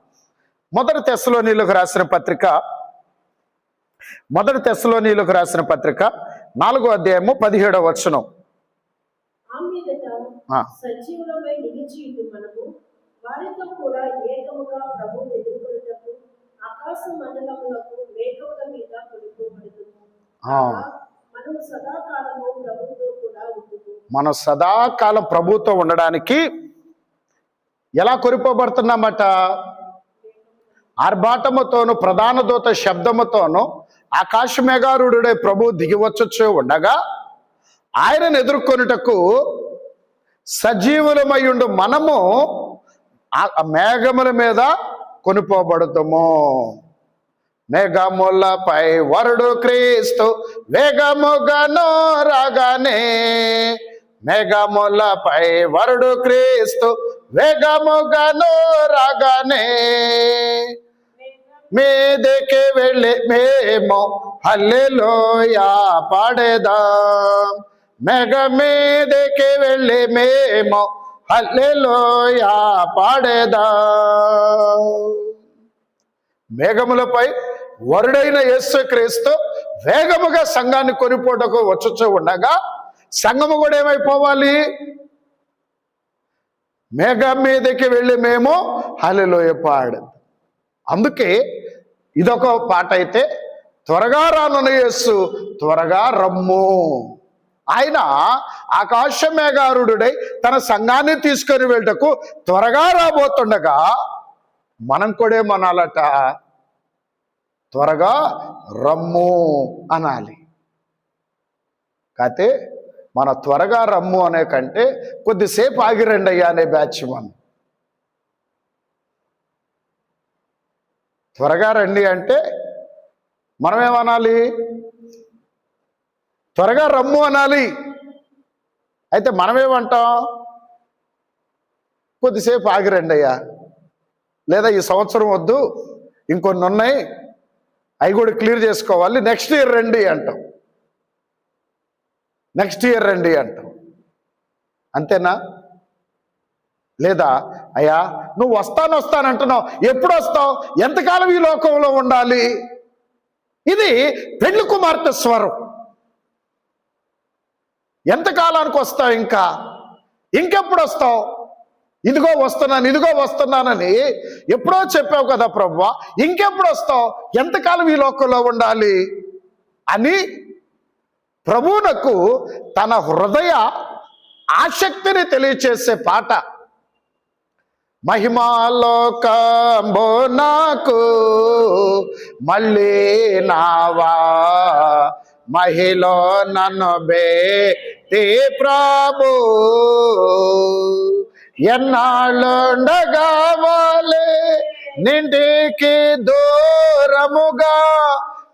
మొదటి తెస్సలోనీయులకు రాసిన పత్రిక 4:17. ఆ మీదట సజీవులమై నిలిచి ఉండు మనము వారితో కూడా ఏకముగా ప్రభువును ఎదుర్కొనుటకు ఆకాశ మండలములకు మేఘముల మీద కొనిపోబడుదుము. మనము సదాకాలము ప్రభువుతో కూడా ఉండుము. మనం సదాకాలం ప్రభువుతో ఉండడానికి ఎలా కొనిపోబడుతున్నామట? ఆర్భాటముతోను ప్రధాన దూత శబ్దముతోను ఆకాశ మేఘారుడే ప్రభు దిగివచ్చొచ్చు ఉండగా ఆయనను ఎదుర్కొనుటకు సజీవులమయ్యుండు మనము ఆ మేఘముల మీద కొనిపోబడుతాము. మేఘములపై వరుడు క్రీస్తు వేగముగాను రాగానే, మేఘములపై వరుడు క్రీస్తు వేగముగాను రాగానే, మీదికి వెళ్ళి మేము హల్లెలూయా పాడేదాం. మేఘ మీదికి వెళ్ళి మేము హల్లెలూయా పాడేదాం. మేఘములపై వరుడైన యేసుక్రీస్తు వేగముగా సంఘాన్ని కొనిపోటకు వచ్చుచూ ఉండగా సంఘము కూడా ఏమైపోవాలి? మేఘం మీదకి వెళ్ళి మేము హల్లెలూయా పాడేదాం. అందుకే ఇదొక పాట అయితే, త్వరగా రానున్న యేసు త్వరగా రమ్ము. ఆయన ఆకాశ మేఘారుడై తన సంఘాన్ని తీసుకొని వెళ్ళటకు త్వరగా రాబోతుండగా మనం కూడా ఏమనాలట? త్వరగా రమ్ము అనాలి. కాతే మన త్వరగా రమ్ము అనే కంటే కొద్దిసేపు ఆగిరండి అయ్యా అనే బ్యాచ్ మనం. త్వరగా రండి అంటే మనమేమనాలి? త్వరగా రమ్ము అనాలి. అయితే మనమేమంటాం? కొద్దిసేపు ఆగిరండి అయ్యా, లేదా ఈ సంవత్సరం వద్దు, ఇంకొన్ని ఉన్నాయి, అవి కూడా క్లియర్ చేసుకోవాలి, నెక్స్ట్ ఇయర్ రండి అంటాం. అంతేనా? లేదా అయ్యా నువ్వు వస్తానంటున్నావు, ఎప్పుడు వస్తావు? ఎంతకాలం ఈ లోకంలో ఉండాలి? ఇది పెళ్లి కుమార్తె స్వరం. ఎంతకాలానికి వస్తావు? ఇంకెప్పుడు వస్తావు? ఇదిగో వస్తున్నానని ఎప్పుడో చెప్పావు కదా ప్రభువా, ఇంకెప్పుడు వస్తావు? ఎంతకాలం ఈ లోకంలో ఉండాలి అని ప్రభువునకు తన హృదయ ఆసక్తిని తెలియచేసే పాట. మహిమాలోకంబో నాకు మళ్ళీ నావా, మహిలో నన్ను బేటి ప్రభు, ఎన్నాళ్ళుండగా వాలే నింటికి దూరముగా,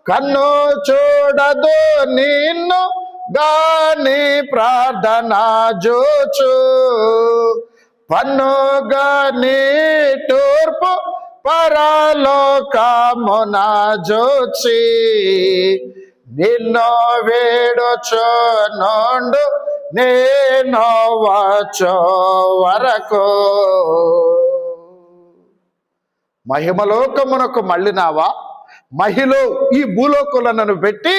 కన్ను చూడదు నిన్ను గాని ప్రార్థన జోచు, పన్నుగా నీ తూర్పు పరలోకమున జోచి, నిన్ను వేడుచు నుండు నేను వచ్చో వరకు. మహిమలోకమునకు మళ్ళినావా, మహిళ ఈ భూలోకులను పెట్టి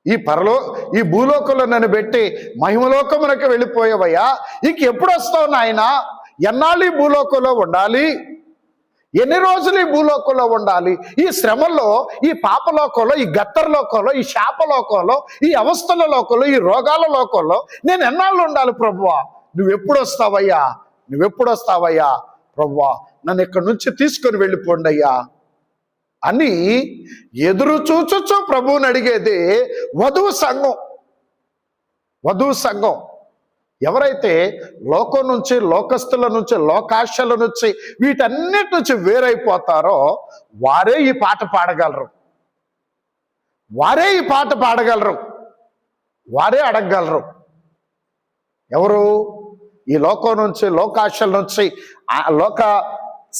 ఈ భూలోకంలో నన్ను పెట్టి మహిమలోకమునకు వెళ్ళిపోయావయ్యా, ఇంకెప్పుడు వస్తావు నాయన? ఎన్నాళ్ళు ఈ భూలోకంలో ఉండాలి? ఎన్ని రోజులు ఈ భూలోకంలో ఉండాలి? ఈ శ్రమల్లో, ఈ పాపలోకంలో, ఈ గత్తరలోకంలో, ఈ శాపలోకంలో, ఈ అవస్థల లోకంలో, ఈ రోగాల లోకంలో నేను ఎన్నాళ్ళు ఉండాలి ప్రభువా? నువ్వెప్పుడు వస్తావయ్యా? నువ్వెప్పుడు వస్తావయ్యా ప్రభువా? నన్ను ఇక్కడి నుంచి తీసుకొని వెళ్ళిపోండి అయ్యా అని ఎదురు చూచొచ్చు ప్రభువుని అడిగేది వధువు సంఘం. వధువు సంఘం ఎవరైతే లోకం నుంచి, లోకస్తుల నుంచి, లోకాశల నుంచి, వీటన్నిటి నుంచి వేరైపోతారో వారే ఈ పాట పాడగలరు. వారే ఈ పాట పాడగలరు. వారే అడగగలరు. ఎవరు? ఈ లోకం నుంచి, లోకాశల నుంచి, ఆ లోక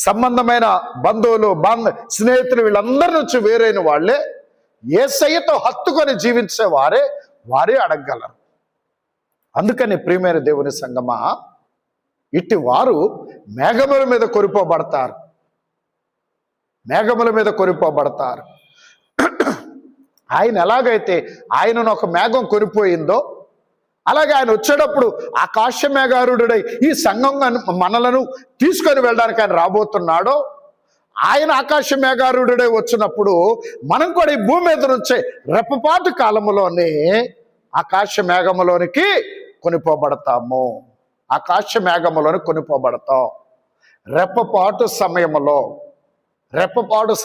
సంబంధమైన బంధువులు, స్నేహితులు, వీళ్ళందరి నుంచి వేరైన వాళ్ళే యేసయ్యతో హత్తుకొని జీవించే వారే అడగగలరు. అందుకని ప్రియమైన దేవుని సంగమా, ఇట్టి వారు మేఘముల మీద కొరిపోబడతారు. మేఘముల మీద కొరిపోబడతారు. ఆయన ఎలాగైతే ఆయనను ఒక మేఘం కొరిపోయిందో, అలాగే ఆయన వచ్చేటప్పుడు ఆకాశ మేఘారుడై ఈ సంఘం మనలను తీసుకొని వెళ్ళడానికి ఆయన రాబోతున్నాడో, ఆయన ఆకాశ మేఘారుడై వచ్చినప్పుడు మనం కూడా ఈ భూమి మీద నుంచే రెప్పపాటు కాలములోనే ఆకాశ మేఘములోనికి కొనిపోబడతాము. ఆకాశ మేఘములోని కొనిపోబడతాం. రెప్పపాటు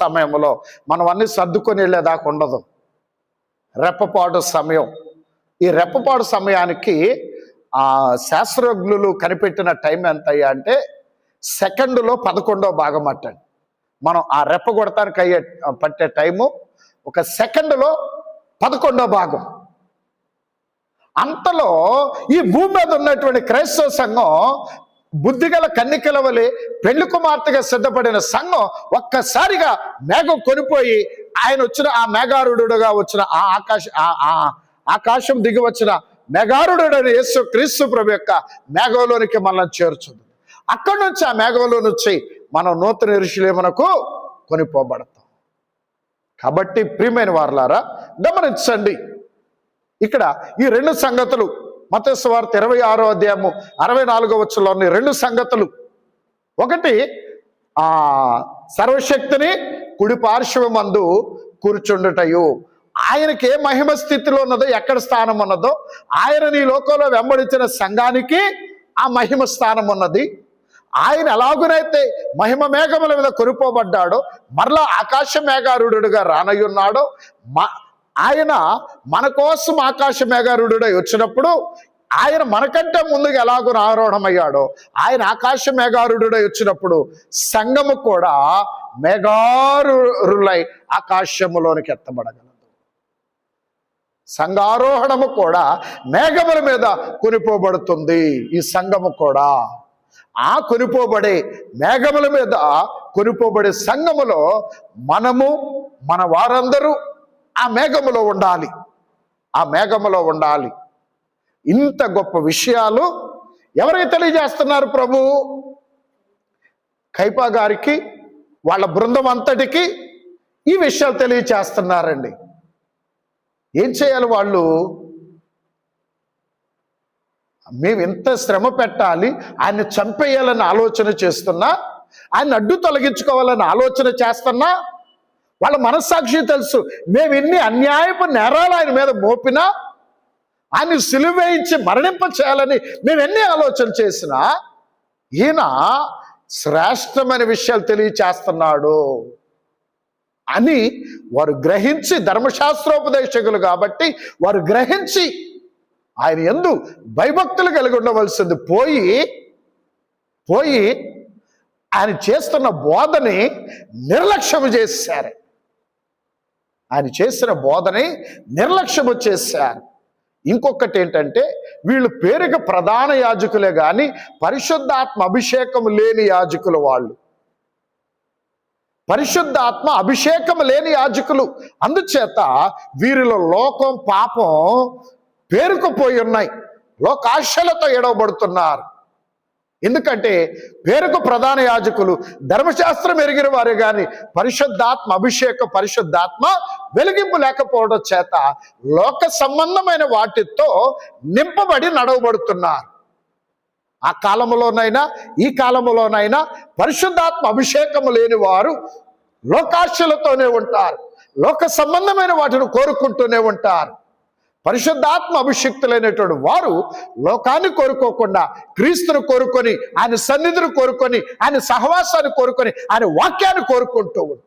సమయంలో మనం అన్ని సర్దుకొని వెళ్ళేదాకా ఉండదు. రెప్పపాటు సమయం. ఈ రెప్పపాటు సమయానికి శాస్త్రజ్ఞులు కనిపెట్టిన టైం ఎంత అయ్యా అంటే సెకండ్లో 11వ భాగం అట్టండి. మనం ఆ రెప్ప కొడతానికి పట్టే టైము ఒక సెకండ్లో 11వ భాగం. అంతలో ఈ భూమి మీద ఉన్నటువంటి క్రైస్తవ సంఘం బుద్ధిగల కన్నికల వలె పెళ్లి కుమార్తెగా సిద్ధపడిన సంఘం ఒక్కసారిగా మేఘం కొనిపోయి ఆయన వచ్చిన ఆ మేఘారుడుగా వచ్చిన ఆకాశం దిగి వచ్చిన మేఘారుడైన యేసు క్రీస్తు ప్రభు యొక్క మేఘంలోనికి మనల్ని చేర్చుంది. అక్కడి నుంచి ఆ మేఘంలో నుంచి మనం నూతన యెరూషలేమునకు కొనిపోబడతాం. కాబట్టి ప్రియమైన వారలారా గమనించండి, ఇక్కడ ఈ రెండు సంగతులు మత్తయి సువార్త 26వ అధ్యాయము 64వ వచనంలోని రెండు సంగతులు. ఒకటి సర్వశక్తిని కుడి పార్శ్వమందు కూర్చుండుటయు. ఆయనకి ఏ మహిమ స్థితిలో ఉన్నదో, ఎక్కడ స్థానం ఉన్నదో, ఆయన ఈ లోకంలో వెంబడించిన సంఘానికి ఆ మహిమ స్థానం ఉన్నది. ఆయన ఎలాగునైతే మహిమ మేఘముల మీద కొనిపోబడ్డాడో, మరలా ఆకాశ మేఘారుడుగా రానయ్యున్నాడో, ఆయన మన కోసం ఆకాశ మేఘారుడై వచ్చినప్పుడు ఆయన మనకంటే ముందుగా ఎలాగో ఆరోహణమయ్యాడో, ఆయన ఆకాశ మేఘారుడై వచ్చినప్పుడు సంఘము కూడా మేఘారులై ఆకాశములోనికి ఎత్తబడగలదు. సంఘారోహణము కూడా మేఘముల మీద కొనిపోబడుతుంది. ఈ సంఘము కూడా ఆ కొనిపోబడే మేఘముల మీద కొనిపోబడే సంఘములో మనము, మన వారందరూ ఆ మేఘములో ఉండాలి. ఆ మేఘములో ఉండాలి. ఇంత గొప్ప విషయాలు ఎవరికి తెలియజేస్తున్నారు ప్రభు? కైపా గారికి, వాళ్ళ బృందం అంతటికి ఈ విషయాలు తెలియజేస్తున్నారండి. ఏం చేయాలి వాళ్ళు? మేము ఎంత శ్రమ పెట్టాలి, ఆయన చంపేయాలని ఆలోచన చేస్తున్నా, ఆయన అడ్డు తొలగించుకోవాలని ఆలోచన చేస్తున్నా, వాళ్ళ మనస్సాక్షి తెలుసు. మేము ఇన్ని అన్యాయపు నేరాలు ఆయన మీద మోపినా, ఆయన సిలువ వేయించి మరణింప చేయాలని మేము ఎన్ని ఆలోచన చేసినా, ఈయన శ్రేష్టమైన విషయాలు తెలియచేస్తున్నాడు అని వారు గ్రహించి, ధర్మశాస్త్రోపదేశకులు కాబట్టి వారు గ్రహించి ఆయన యందు భయభక్తులు కలిగి ఉండవలసింది పోయి ఆయన చేస్తున్న బోధని నిర్లక్ష్యము చేశారు. ఆయన చేసిన బోధని నిర్లక్ష్యము చేశారు. ఇంకొకటి ఏంటంటే, వీళ్ళు పేరుకి ప్రధాన యాజకులే కానీ పరిశుద్ధాత్మ అభిషేకం లేని యాజకులు. వాళ్ళు పరిశుద్ధాత్మ అభిషేకం లేని యాజకులు. అందుచేత వీరిలో లోకం, పాపం పేరుకుపోయి ఉన్నాయి. లోకాశలతో ఎడవబడుతున్నారు. ఎందుకంటే పేరుకు ప్రధాన యాజకులు ధర్మశాస్త్రం ఎరిగిన వారే కానీ పరిశుద్ధాత్మ అభిషేకం, పరిశుద్ధాత్మ వెలిగింపు లేకపోవడం చేత లోక సంబంధమైన వాటితో నింపబడి నడవబడుతున్నారు. ఆ కాలంలోనైనా ఈ కాలంలోనైనా పరిశుద్ధాత్మ అభిషేకము లేని వారు లోకాశలతోనే ఉంటారు, లోక సంబంధమైన వాటిని కోరుకుంటూనే ఉంటారు. పరిశుద్ధాత్మ అభిషిక్తులైనటువంటి వారు లోకాన్ని కోరుకోకుండా క్రీస్తును కోరుకొని, ఆయన సన్నిధిని కోరుకొని, ఆయన సహవాసాన్ని కోరుకొని, ఆయన వాక్యాన్ని కోరుకుంటూ ఉంటారు.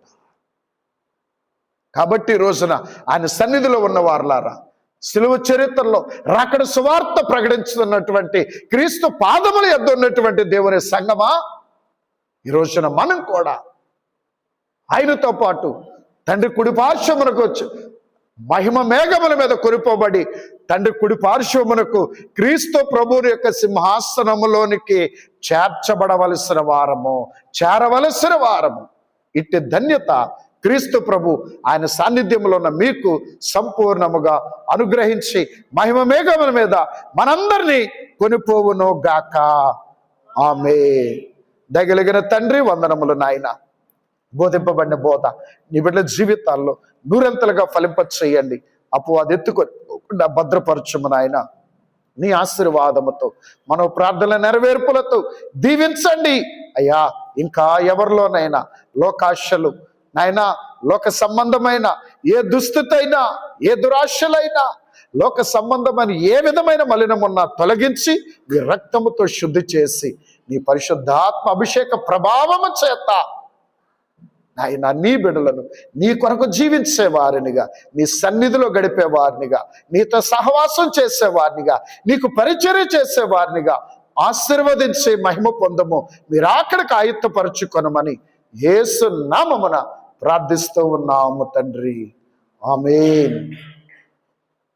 కాబట్టి ఈ రోజున ఆయన సన్నిధిలో ఉన్న వారులారా, సిలువ చరిత్రలో రాకడ సువార్త ప్రకటించుతున్నటువంటి క్రీస్తు పాదముల యొద్ద ఉన్నటువంటి దేవుని సంగమా, ఈ రోజున మనం కూడా ఆయనతో పాటు తండ్రి కుడి పార్శ్వమునకు వచ్చి మహిమ మేఘముల మీద కొనిపోబడి తండ్రి కుడి పార్శ్వమునకు క్రీస్తు ప్రభువుని యొక్క సింహాసనములోనికి చేర్చబడవలసిన వారము. ఇట్టి ధన్యత క్రీస్తు ప్రభు ఆయన సాన్నిధ్యంలో ఉన్న మీకు సంపూర్ణముగా అనుగ్రహించి మహిమ మేఘముల మీద మనందరినీ కొనిపోవును గాక. ఆమేన్. దయగలిగిన తండ్రి, వందనములు నాయన. బోధింపబడిన బోధ నీ బిడ్డల జీవితాల్లో నూరంతలుగా ఫలింపచేయండి. అపవాది ఎత్తుకొని భద్రపరచుము నాయన. నీ ఆశీర్వాదముతో మనో ప్రార్థనల నెరవేర్పులతో దీవించండి అయ్యా. ఇంకా ఎవరిలోనైనా లోకాశలు నాయనా, లోక సంబంధమైన ఏ దుస్థితి అయినా, ఏ దురాశలైనా, లోక సంబంధమైన ఏ విధమైన మలినమున్నా తొలగించి నీ రక్తముతో శుద్ధి చేసి నీ పరిశుద్ధాత్మ అభిషేక ప్రభావము చేత నాయన నీ బిడ్డలను నీ కొరకు జీవించేవారినిగా, నీ సన్నిధిలో గడిపేవారినిగా, నీతో సహవాసం చేసేవారినిగా, నీకు పరిచర్య చేసేవారినిగా ఆశీర్వదించి మహిమ పొందము. మీరు అక్కడికి ఆయుత్తపరచుకొనమని యేసు నామమున ప్రార్థిస్తూ ఉన్నాము తండ్రి. ఆమేన్.